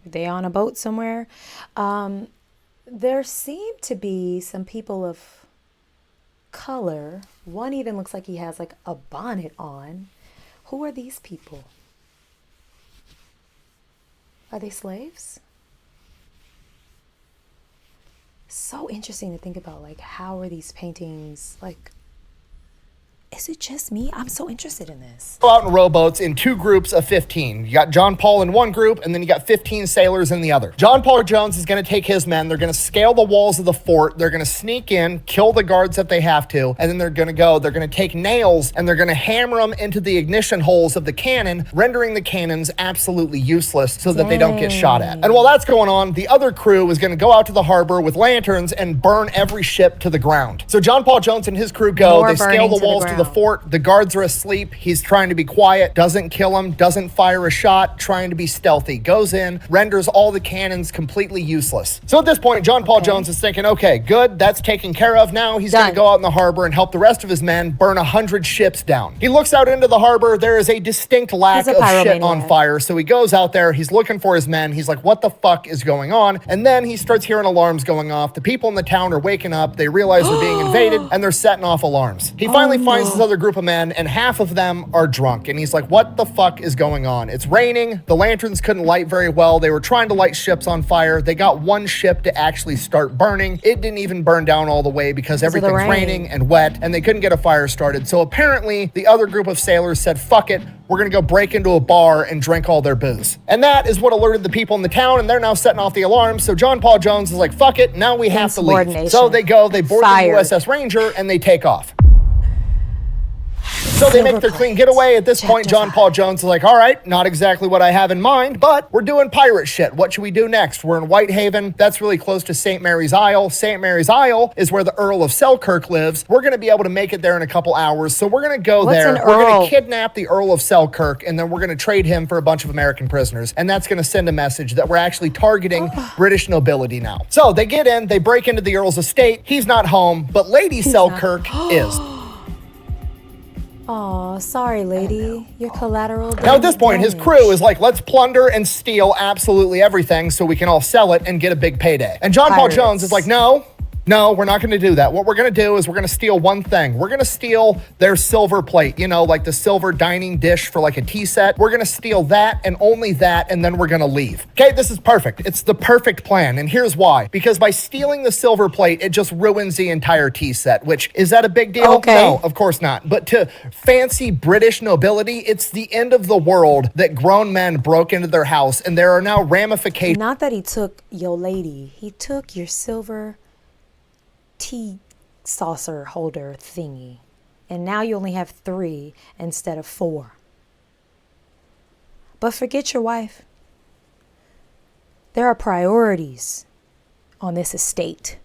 A: Are they on a boat somewhere? There seem to be some people of color. One even looks like he has like a bonnet on. Who are these people? Are they slaves? So interesting to think about, like, how are these paintings, like, is it just me? I'm so interested in this.
B: Go out in rowboats in 2 groups of 15. You got John Paul in one group, and then you got 15 sailors in the other. John Paul Jones is going to take his men. They're going to scale the walls of the fort. They're going to sneak in, kill the guards if they have to, and then they're going to take nails, and they're going to hammer them into the ignition holes of the cannon, rendering the cannons absolutely useless so that they don't get shot at. And while that's going on, the other crew is going to go out to the harbor with lanterns and burn every ship to the ground. So John Paul Jones and his crew go. They scale the walls to the fort. The guards are asleep. He's trying to be quiet, doesn't kill them, doesn't fire a shot, trying to be stealthy. Goes in, renders all the cannons completely useless. So at this point, John Paul Jones is thinking, okay, good, that's taken care of. Now he's going to go out in the harbor and help the rest of his men burn 100 ships down. He looks out into the harbor. There is a distinct lack of shit on fire. So he goes out there. He's looking for his men. He's like, what the fuck is going on? And then he starts hearing alarms going off. The people in the town are waking up. They realize they're being invaded, and they're setting off alarms. He finally finds his other group of men, and half of them are drunk. And he's like, what the fuck is going on? It's raining. The lanterns couldn't light very well. They were trying to light ships on fire. They got one ship to actually start burning. It didn't even burn down all the way because everything's raining and wet, and they couldn't get a fire started. So apparently the other group of sailors said, fuck it, we're gonna go break into a bar and drink all their booze. And that is what alerted the people in the town, and they're now setting off the alarms. So John Paul Jones is like, fuck it, now we have to leave. So they go, they board the USS Ranger, and they take off. So they make their clean getaway. At this point, John Paul Jones is like, all right, not exactly what I have in mind, but we're doing pirate shit. What should we do next? We're in Whitehaven. That's really close to St. Mary's Isle. St. Mary's Isle is where the Earl of Selkirk lives. We're going to be able to make it there in a couple hours. So we're going to go there. We're going to kidnap the Earl of Selkirk, and then we're going to trade him for a bunch of American prisoners. And that's going to send a message that we're actually targeting British nobility now. So they get in, they break into the Earl's estate. He's not home, but Lady Selkirk is.
A: Oh, sorry, lady. Your collateral.
B: Now, at this point, his crew is like, let's plunder and steal absolutely everything so we can all sell it and get a big payday. And John Paul Jones is like, no, we're not going to do that. What we're going to do is we're going to steal one thing. We're going to steal their silver plate, you know, like the silver dining dish for like a tea set. We're going to steal that and only that, and then we're going to leave. Okay, this is perfect. It's the perfect plan, and here's why. Because by stealing the silver plate, it just ruins the entire tea set, which, is that a big deal?
A: Okay.
B: No, of course not. But to fancy British nobility, it's the end of the world that grown men broke into their house, and there are now ramifications.
A: Not that he took your lady. He took your silver tea saucer holder thingy, and now you only have 3 instead of 4. But forget your wife. There are priorities on this estate.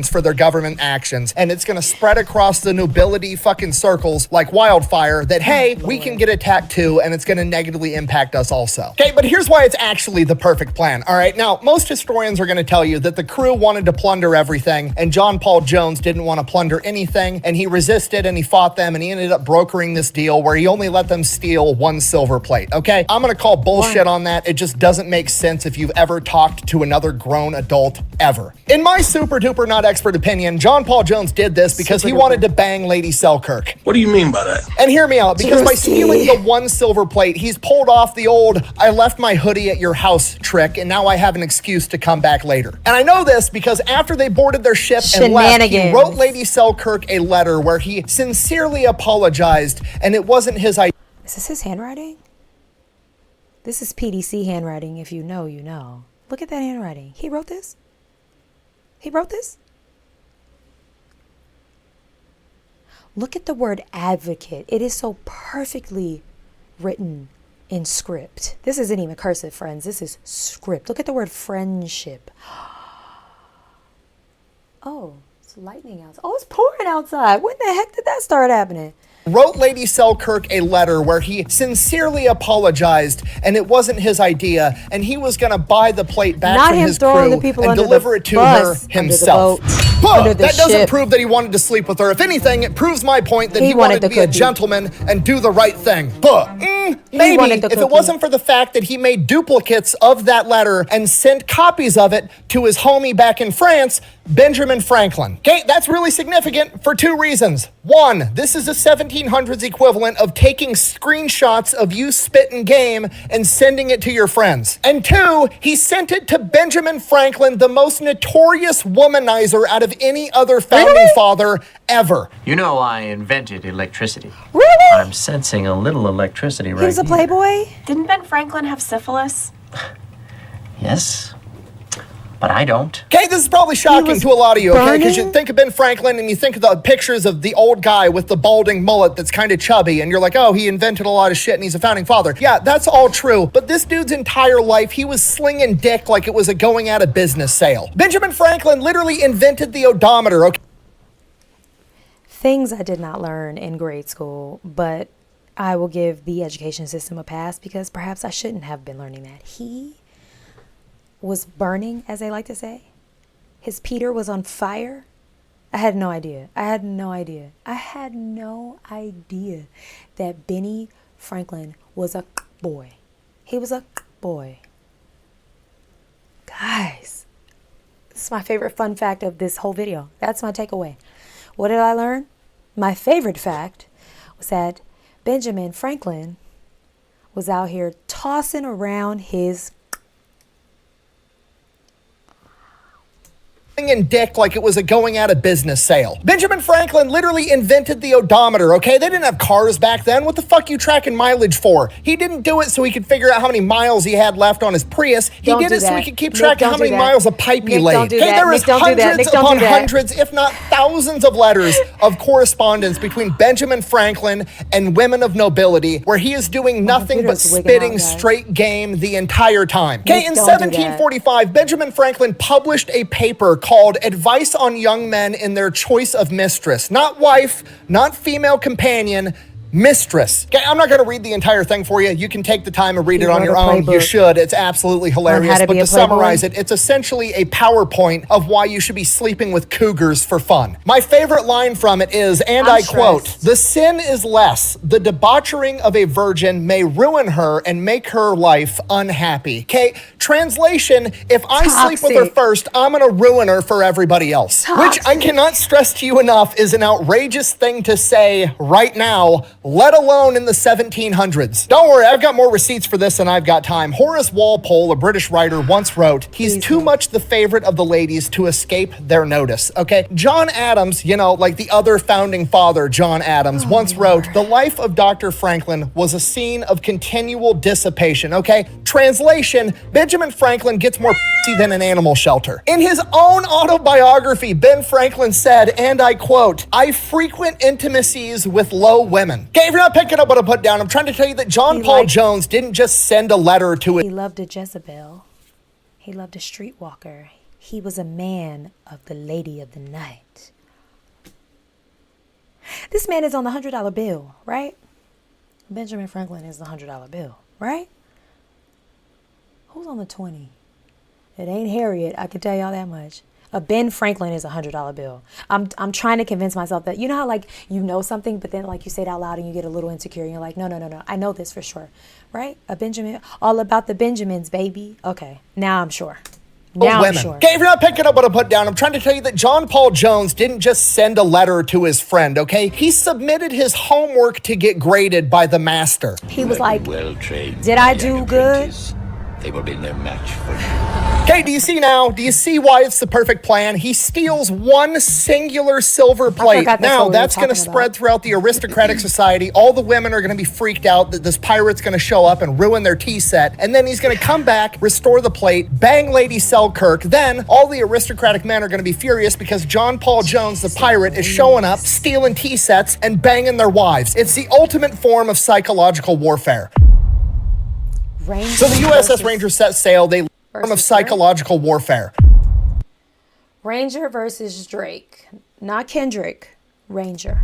B: For their government actions, and it's going to spread across the nobility fucking circles like wildfire that, hey, we can get attacked too, and it's going to negatively impact us also. Okay, but here's why it's actually the perfect plan. All right, now, most historians are going to tell you that the crew wanted to plunder everything, and John Paul Jones didn't want to plunder anything, and he resisted, and he fought them, and he ended up brokering this deal where he only let them steal 1 silver plate, okay? I'm going to call bullshit on that. It just doesn't make sense if you've ever talked to another grown adult ever. In my super duper not expert opinion, John Paul Jones did this because he wanted to bang Lady Selkirk.
H: What do you mean by that?
B: And hear me out, because by stealing the 1 silver plate, he's pulled off the old, I left my hoodie at your house trick, and now I have an excuse to come back later. And I know this because after they boarded their ship and left, he wrote Lady Selkirk a letter where he sincerely apologized, and it wasn't his idea.
A: Is this his handwriting? This is PDC handwriting. If you know, you know. Look at that handwriting. He wrote this? He wrote this? Look at the word advocate. It is so perfectly written in script. This isn't even cursive, friends. This is script. Look at the word friendship. Oh, it's lightning outside. Oh, it's pouring outside. When the heck did that start happening?
B: Wrote Lady Selkirk a letter where he sincerely apologized, and it wasn't his idea, and he was going to buy the plate back from his crew and deliver it to her himself. But that doesn't prove that he wanted to sleep with her. If anything, it proves my point that he wanted to be a gentleman and do the right thing. But maybe if it wasn't for the fact that he made duplicates of that letter and sent copies of it to his homie back in France, Benjamin Franklin. Okay, that's really significant for 2 reasons. 1, this is a 1700s equivalent of taking screenshots of you spitting game and sending it to your friends. And 2, he sent it to Benjamin Franklin, the most notorious womanizer out of any other founding father ever.
F: You know I invented electricity.
A: Really?
F: I'm sensing a little electricity right here.
A: He was a playboy?
C: Didn't Ben Franklin have syphilis?
F: Yes, but I don't.
B: Okay, this is probably shocking to a lot of you, okay? Because you think of Ben Franklin and you think of the pictures of the old guy with the balding mullet that's kind of chubby, and you're like, oh, he invented a lot of shit and he's a founding father. Yeah, that's all true, but this dude's entire life, he was slinging dick like it was a going out of business sale. Benjamin Franklin literally invented the odometer, okay?
A: Things I did not learn in grade school, but I will give the education system a pass because perhaps I shouldn't have been learning that. He was burning, as they like to say. His Peter was on fire. I had no idea. I had no idea that Benny Franklin was a boy. He was a boy. Guys, this is my favorite fun fact of this whole video. That's my takeaway. What did I learn? my favorite fact was that Benjamin Franklin was out here tossing around his
B: and dick like it was a going out of business sale. Benjamin Franklin literally invented the odometer, okay? They didn't have cars back then. What the fuck you tracking mileage for? He didn't do it so he could figure out how many miles he had left on his Prius. He did it so he could keep track of how many miles of pipe he laid. Hey, there was hundreds upon hundreds, if not thousands of letters of correspondence between Benjamin Franklin and women of nobility where he is doing nothing but spitting straight game the entire time. Okay, in 1745, Benjamin Franklin published a paper called Advice on Young Men in Their Choice of Mistress. Not wife, not female companion, mistress. Okay, I'm not going to read the entire thing for you. You can take the time and read it on your own. You should. It's absolutely hilarious. But to summarize it, it's essentially a PowerPoint of why you should be sleeping with cougars for fun. My favorite line from it is, and I quote, "The sin is less. The debauchering of a virgin may ruin her and make her life unhappy." Okay, translation, if I sleep with her first, I'm going to ruin her for everybody else. Which I cannot stress to you enough is an outrageous thing to say right now, let alone in the 1700s. Don't worry, I've got more receipts for this than I've got time. Horace Walpole, a British writer, once wrote, "He's too much the favorite of the ladies to escape their notice." Okay, John Adams, you know, like the other founding father, John Adams, once wrote, "The life of Dr. Franklin was a scene of continual dissipation." Okay, translation, Benjamin Franklin gets more pussy than an animal shelter. In his own autobiography, Ben Franklin said, and I quote, "I frequent intimacies with low women." Okay, if you're not picking up what I put down, I'm trying to tell you that John Paul Jones didn't just send a letter to it.
A: He loved a Jezebel. He loved a streetwalker. He was a man of the lady of the night. This man is on the $100 bill, right? Benjamin Franklin is the $100 bill, right? Who's on the 20? It ain't Harriet, I can tell y'all that much. A Ben Franklin is a $100 bill. I'm trying to convince myself that, you know how like you know something, but then like you say it out loud and you get a little insecure and you're like, no, I know this for sure, right? A Benjamin, all about the Benjamins, baby. Okay, now I'm sure. Now I'm sure.
B: Okay, if you're not picking up what I put down, I'm trying to tell you that John Paul Jones didn't just send a letter to his friend, okay? He submitted his homework to get graded by the master.
A: He was like, did I do good?
H: They will be no match for you.
B: Okay, do you see now? Do you see why it's the perfect plan? He steals one singular silver plate. Now, that's going to spread throughout the aristocratic society. All the women are going to be freaked out that this pirate's going to show up and ruin their tea set. And then he's going to come back, restore the plate, bang Lady Selkirk. Then all the aristocratic men are going to be furious because John Paul Jones, the pirate, is showing up, stealing tea sets, and banging their wives. It's the ultimate form of psychological warfare. So the USS Ranger set sail, they form of psychological warfare.
A: Ranger versus Drake. Not Kendrick. Ranger.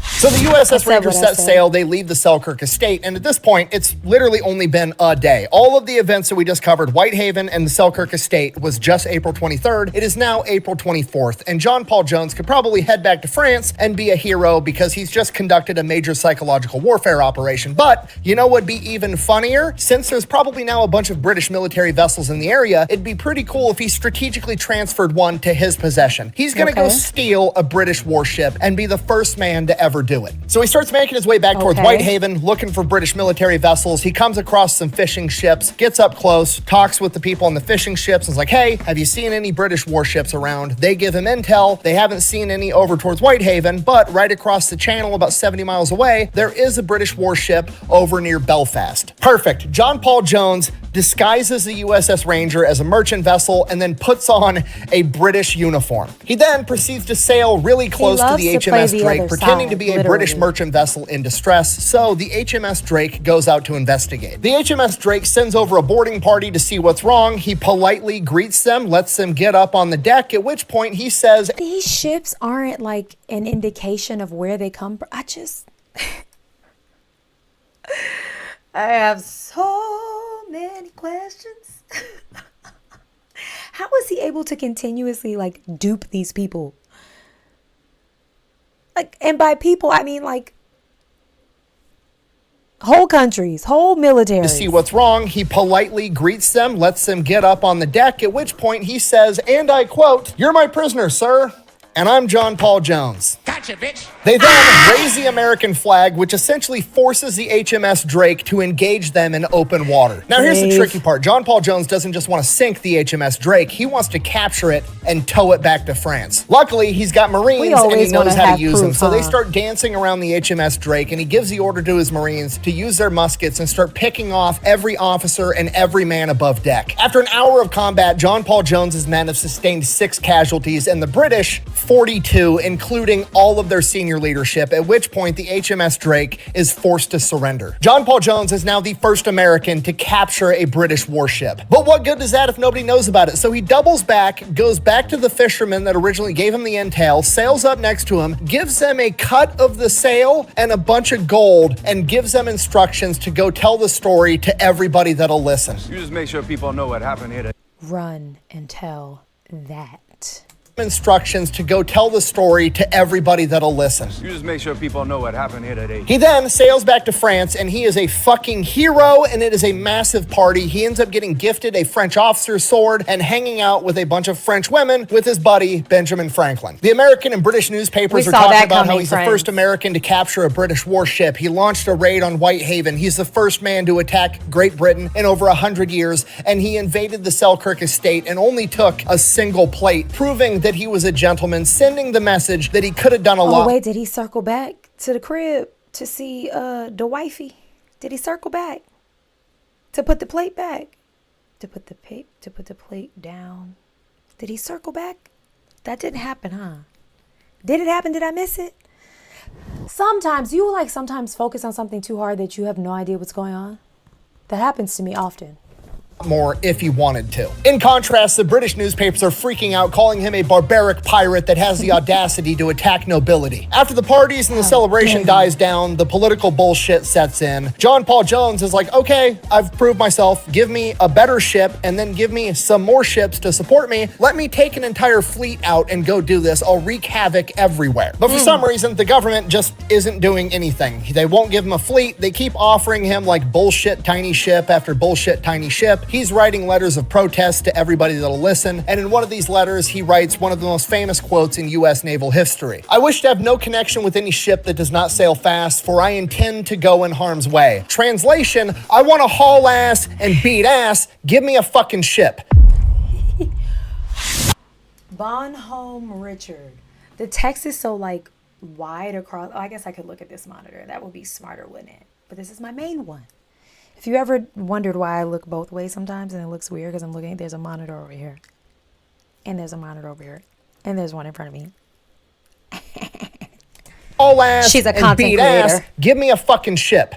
B: So the USS Ranger set sail, they leave the Selkirk estate, and at this point, it's literally only been a day. All of the events that we just covered, Whitehaven and the Selkirk estate, was just April 23rd. It is now April 24th, and John Paul Jones could probably head back to France and be a hero because he's just conducted a major psychological warfare operation. But you know what'd be even funnier? Since there's probably now a bunch of British military vessels in the area, it'd be pretty cool if he strategically transferred one to his possession. He's gonna go steal a British warship and be the first man to ever do it. So he starts making his way back towards Whitehaven, looking for British military vessels. He comes across some fishing ships, gets up close, talks with the people on the fishing ships, and is like, hey, have you seen any British warships around? They give him intel. They haven't seen any over towards Whitehaven, but right across the channel, about 70 miles away, there is a British warship over near Belfast. Perfect. John Paul Jones disguises the USS Ranger as a merchant vessel and then puts on a British uniform. He then proceeds to sail really close to the HMS Drake, pretending to be a British merchant vessel in distress, so the HMS Drake goes out to investigate. The HMS Drake sends over a boarding party to see what's wrong. He politely greets them, lets them get up on the deck, at which point he says,
A: these ships aren't like an indication of where they come from. I have so many questions. How is he able to continuously like dupe these people? Like, and by people, I mean like whole countries, whole military.
B: To see what's wrong, he politely greets them, lets them get up on the deck, at which point he says, and I quote, "You're my prisoner, sir, and I'm John Paul Jones."
H: God Gotcha, bitch.
B: They then raise the American flag, which essentially forces the HMS Drake to engage them in open water. Now, here's the tricky part. John Paul Jones doesn't just want to sink the HMS Drake. He wants to capture it and tow it back to France. Luckily, he's got Marines and he knows how to use them. So they start dancing around the HMS Drake, and he gives the order to his Marines to use their muskets and start picking off every officer and every man above deck. After an hour of combat, John Paul Jones's men have sustained 6 casualties and the British 42, including all of their senior leadership, at which point the HMS Drake is forced to surrender. John Paul Jones is now the first American to capture a British warship. But what good is that if nobody knows about it? So he doubles back, goes back to the fishermen that originally gave him the intel, sails up next to him, gives them a cut of the sail and a bunch of gold, and gives them instructions to go tell the story to everybody that'll listen.
I: You just make sure people know what happened here.
A: Run and tell that.
B: Instructions to go tell the story to everybody that'll listen.
I: You just make sure people know what happened here today.
B: He then sails back to France, and he is a fucking hero, and it is a massive party. He ends up getting gifted a French officer's sword and hanging out with a bunch of French women with his buddy, Benjamin Franklin. The American and British newspapers are talking about how he's the first American to capture a British warship. He launched a raid on Whitehaven. He's the first man to attack Great Britain in over 100 years, and he invaded the Selkirk estate and only took a single plate, proving that he was a gentleman, sending the message that he could have done a lot.
A: Oh, wait, did he circle back to the crib to see the wifey? Did he circle back to put the plate back? To put the plate down? Did he circle back? That didn't happen, huh? Did it happen? Did I miss it? Sometimes you sometimes focus on something too hard that you have no idea what's going on. That happens to me often.
B: More if he wanted to. In contrast, the British newspapers are freaking out, calling him a barbaric pirate that has the audacity to attack nobility. After the parties and the celebration dies down, the political bullshit sets in. John Paul Jones is like, okay, I've proved myself. Give me a better ship and then give me some more ships to support me. Let me take an entire fleet out and go do this. I'll wreak havoc everywhere. But for some reason, the government just isn't doing anything. They won't give him a fleet. They keep offering him like bullshit tiny ship after bullshit tiny ship. He's writing letters of protest to everybody that'll listen, and in one of these letters, he writes one of the most famous quotes in U.S. naval history. I wish to have no connection with any ship that does not sail fast, for I intend to go in harm's way. Translation, I want to haul ass and beat ass. Give me a fucking ship.
A: Bonhomme Richard. The text is so wide across. Oh, I guess I could look at this monitor. That would be smarter, wouldn't it? But this is my main one. If you ever wondered why I look both ways sometimes and it looks weird because I'm looking, there's a monitor over here. And there's a monitor over here. And there's one in front of me.
B: All ass.
A: She's a
B: and
A: content
B: beat
A: creator.
B: ass. Give me a fucking ship.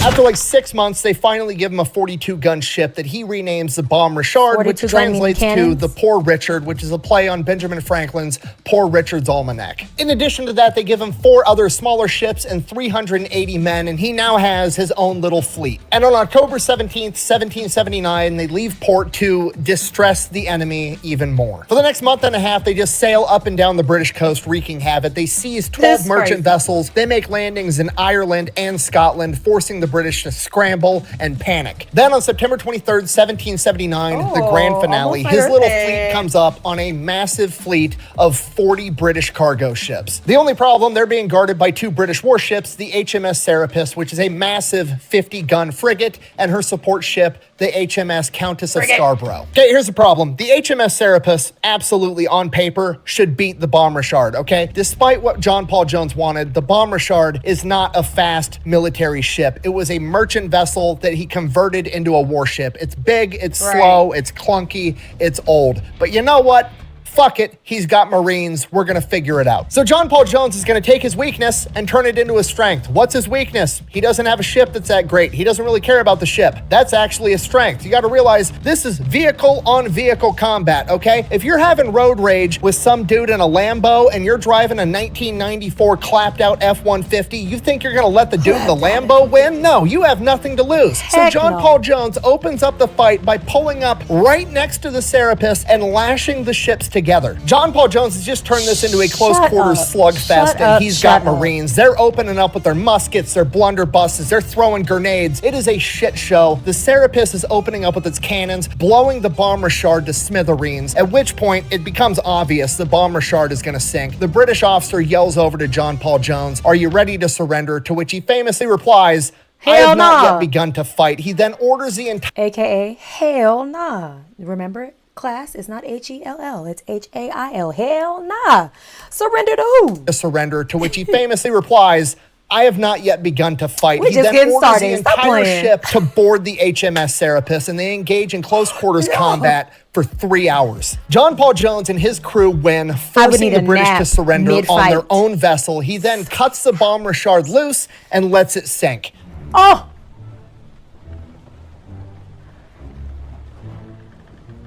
B: After 6 months, they finally give him a 42-gun ship that he renames the Bomb Richard, which translates to the Poor Richard, which is a play on Benjamin Franklin's Poor Richard's Almanac. In addition to that, they give him 4 other smaller ships and 380 men, and he now has his own little fleet. And on October 17th, 1779, they leave port to distress the enemy even more. For the next month and a half, they just sail up and down the British coast, wreaking havoc. They seize 12 merchant vessels. They make landings in Ireland and Scotland, forcing the British to scramble and panic. Then on September 23rd, 1779, the grand finale, his little fleet comes up on a massive fleet of 40 British cargo ships. The only problem, they're being guarded by 2 British warships, the HMS Serapis, which is a massive 50-gun frigate, and her support ship, the HMS Countess of Scarborough. Okay, here's the problem. The HMS Serapis, absolutely on paper, should beat the Bomb Richard, okay? Despite what John Paul Jones wanted, the Bomb Richard is not a fast military ship. It was a merchant vessel that he converted into a warship. It's big, it's slow, it's clunky, it's old. But you know what? Fuck it, he's got Marines, we're gonna figure it out. So John Paul Jones is gonna take his weakness and turn it into a strength. What's his weakness? He doesn't have a ship that's that great. He doesn't really care about the ship. That's actually a strength. You gotta realize this is vehicle on vehicle combat, okay? If you're having road rage with some dude in a Lambo and you're driving a 1994 clapped out F-150, you think you're gonna let the dude in the Lambo win? No, you have nothing to lose. So John Paul Jones opens up the fight by pulling up right next to the Serapis and lashing the ships together. together. John Paul Jones has just turned this into a close quarters slugfest, and he's got Marines. They're opening up with their muskets, their blunderbusses, they're throwing grenades. It is a shit show. The Serapis is opening up with its cannons, blowing the bomb Richard to smithereens, at which point it becomes obvious the bomb Richard is going to sink. The British officer yells over to John Paul Jones, "Are you ready to surrender?" To which he famously replies, "I have not yet begun to fight." He then orders the entire...
A: AKA, hell nah. Remember it? Class, it's not H-E-L-L, it's H-A-I-L. Hell nah. Surrender to who?
B: To surrender, to which he famously replies, "I have not yet begun to fight."
A: He then orders the
B: entire ship to board the HMS Serapis, and they engage in close quarters combat for 3 hours. John Paul Jones and his crew win, forcing the British to surrender on their own vessel. He then cuts the bomb Richard loose and lets it sink.
A: Oh!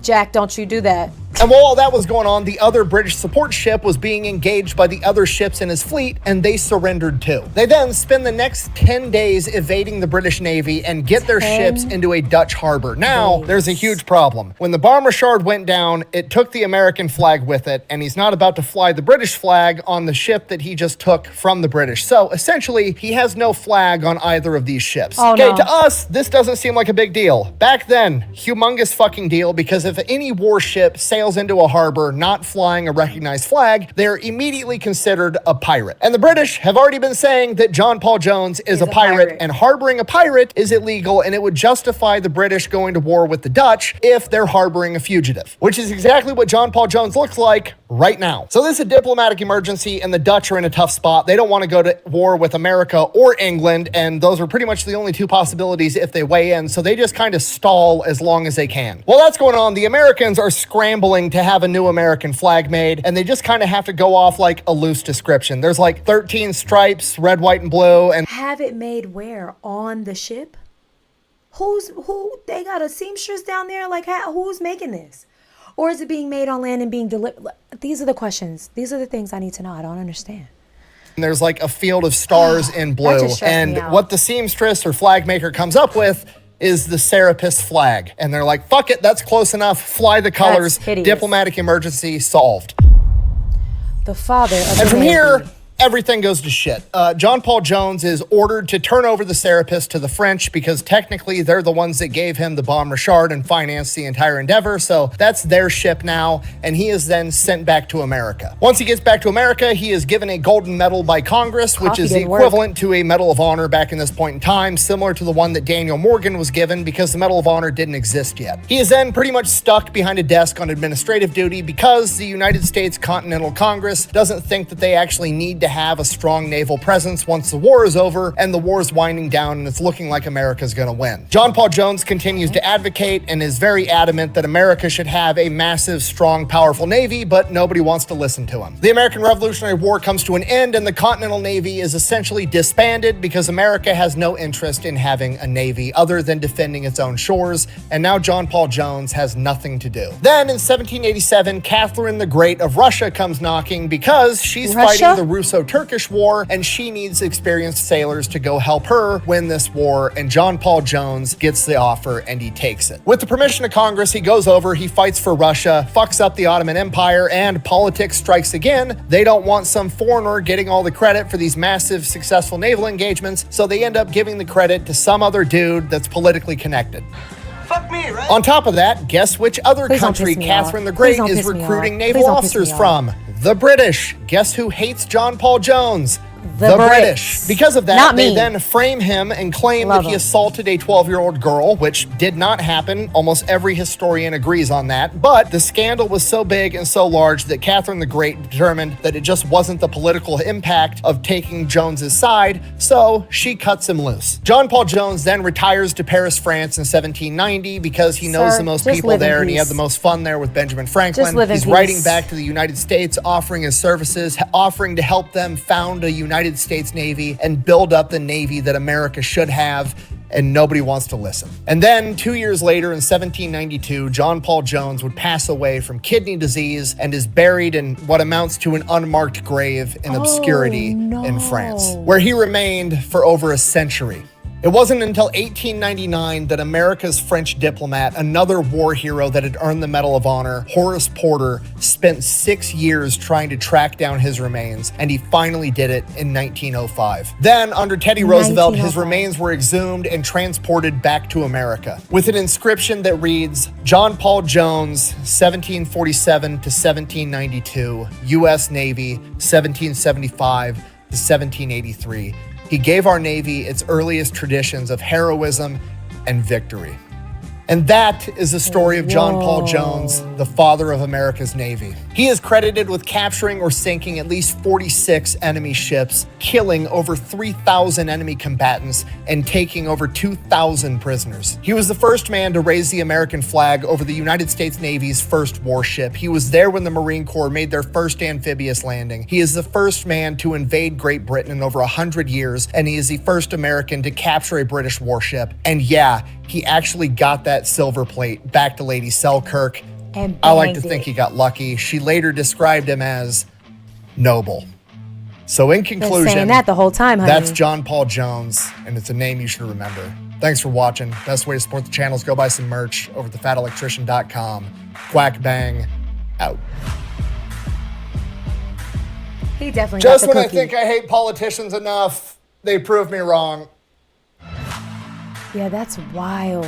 A: Jack, don't you do that.
B: And while all that was going on, the other British support ship was being engaged by the other ships in his fleet, and they surrendered too. They then spend the next 10 days evading the British Navy and get their ships into a Dutch harbor. Now, there's a huge problem. When the bomb Richard went down, it took the American flag with it, and he's not about to fly the British flag on the ship that he just took from the British. So essentially, he has no flag on either of these ships. To us, this doesn't seem like a big deal. Back then, humongous fucking deal, because if any warship sails into a harbor not flying a recognized flag, they're immediately considered a pirate. And the British have already been saying that John Paul Jones is a pirate, and harboring a pirate is illegal, and it would justify the British going to war with the Dutch if they're harboring a fugitive, which is exactly what John Paul Jones looks like right now. So this is a diplomatic emergency, and the Dutch are in a tough spot. They don't want to go to war with America or England, and those are pretty much the only two possibilities if they weigh in, so they just kind of stall as long as they can. While that's going on, the Americans are scrambling to have a new American flag made, and they just kind of have to go off like a loose description. There's like 13 stripes, red, white, and blue, and
A: have it made where? On the ship? Who? They got a seamstress down there? Like, who's making this? Or is it being made on land and being delivered? These are the questions. These are the things I need to know. I don't understand.
B: And there's like a field of stars in blue, and what the seamstress or flag maker comes up with is the Serapis flag. And they're like, fuck it, that's close enough. Fly the colors. Diplomatic emergency solved.
A: The father of
B: and from here, everything goes to shit. John Paul Jones is ordered to turn over the Serapis to the French because technically they're the ones that gave him the bomb Richard and financed the entire endeavor. So that's their ship now, and he is then sent back to America. Once he gets back to America, he is given a golden medal by Congress, which is the equivalent to a Medal of Honor back in this point in time, similar to the one that Daniel Morgan was given because the Medal of Honor didn't exist yet. He is then pretty much stuck behind a desk on administrative duty because the United States Continental Congress doesn't think that they actually need to have a strong naval presence once the war is over, and the war is winding down and it's looking like America's gonna win. John Paul Jones continues to advocate and is very adamant that America should have a massive, strong, powerful navy, but nobody wants to listen to him. The American Revolutionary War comes to an end, and the Continental Navy is essentially disbanded because America has no interest in having a navy other than defending its own shores, and now John Paul Jones has nothing to do. Then in 1787, Catherine the Great of Russia comes knocking because she's fighting the Russo-Turkish War, and she needs experienced sailors to go help her win this war, and John Paul Jones gets the offer and he takes it. With the permission of Congress, he goes over, he fights for Russia, fucks up the Ottoman Empire, and politics strikes again. They don't want some foreigner getting all the credit for these massive, successful naval engagements, so they end up giving the credit to some other dude that's politically connected.
J: Fuck me, right?
B: On top of that, guess which other country Catherine the Great is recruiting naval officers from? The British. Guess who hates John Paul Jones? The British. Because of that, they then frame him and claim that he assaulted a 12-year-old girl, which did not happen. Almost every historian agrees on that. But the scandal was so big and so large that Catherine the Great determined that it just wasn't the political impact of taking Jones's side, so she cuts him loose. John Paul Jones then retires to Paris, France in 1790 because he knows the most people there and he had the most fun there with Benjamin Franklin. He's writing back to the United States, offering his services, offering to help them found a United States Navy and build up the Navy that America should have, and nobody wants to listen. And then 2 years later in 1792, John Paul Jones would pass away from kidney disease and is buried in what amounts to an unmarked grave in obscurity in France, where he remained for over a century. It wasn't until 1899 that America's French diplomat, another war hero that had earned the Medal of Honor, Horace Porter, spent 6 years trying to track down his remains, and he finally did it in 1905. Then, under Teddy Roosevelt, his remains were exhumed and transported back to America, with an inscription that reads, John Paul Jones, 1747 to 1792, U.S. Navy, 1775 to 1783. He gave our Navy its earliest traditions of heroism and victory. And that is the story of John Paul Jones, the father of America's Navy. He is credited with capturing or sinking at least 46 enemy ships, killing over 3,000 enemy combatants, and taking over 2,000 prisoners. He was the first man to raise the American flag over the United States Navy's first warship. He was there when the Marine Corps made their first amphibious landing. He is the first man to invade Great Britain in over 100 years, and he is the first American to capture a British warship. And yeah, he actually got that silver plate back to Lady Selkirk.
A: And
B: I like to think he got lucky. She later described him as noble. So in conclusion,
A: saying that the whole time, honey.
B: That's John Paul Jones, and it's a name you should remember. Thanks for watching. Best way to support the channel is go buy some merch over at thefatelectrician.com. Quack bang, out.
A: He definitely
B: Just
A: got the
B: when
A: cookie.
B: I think I hate politicians enough, they prove me wrong.
A: Yeah, that's wild.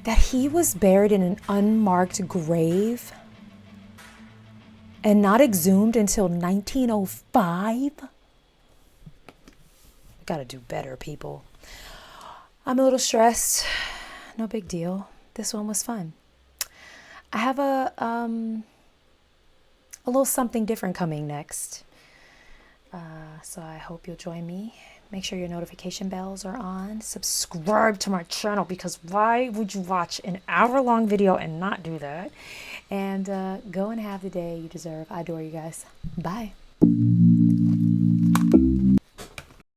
A: That he was buried in an unmarked grave and not exhumed until 1905? Gotta do better, people. I'm a little stressed. No big deal. This one was fun. I have a little something different coming next. So I hope you'll join me. Make sure your notification bells are on. Subscribe to my channel, because why would you watch an hour-long video and not do that? And go and have the day you deserve. I adore you guys. Bye.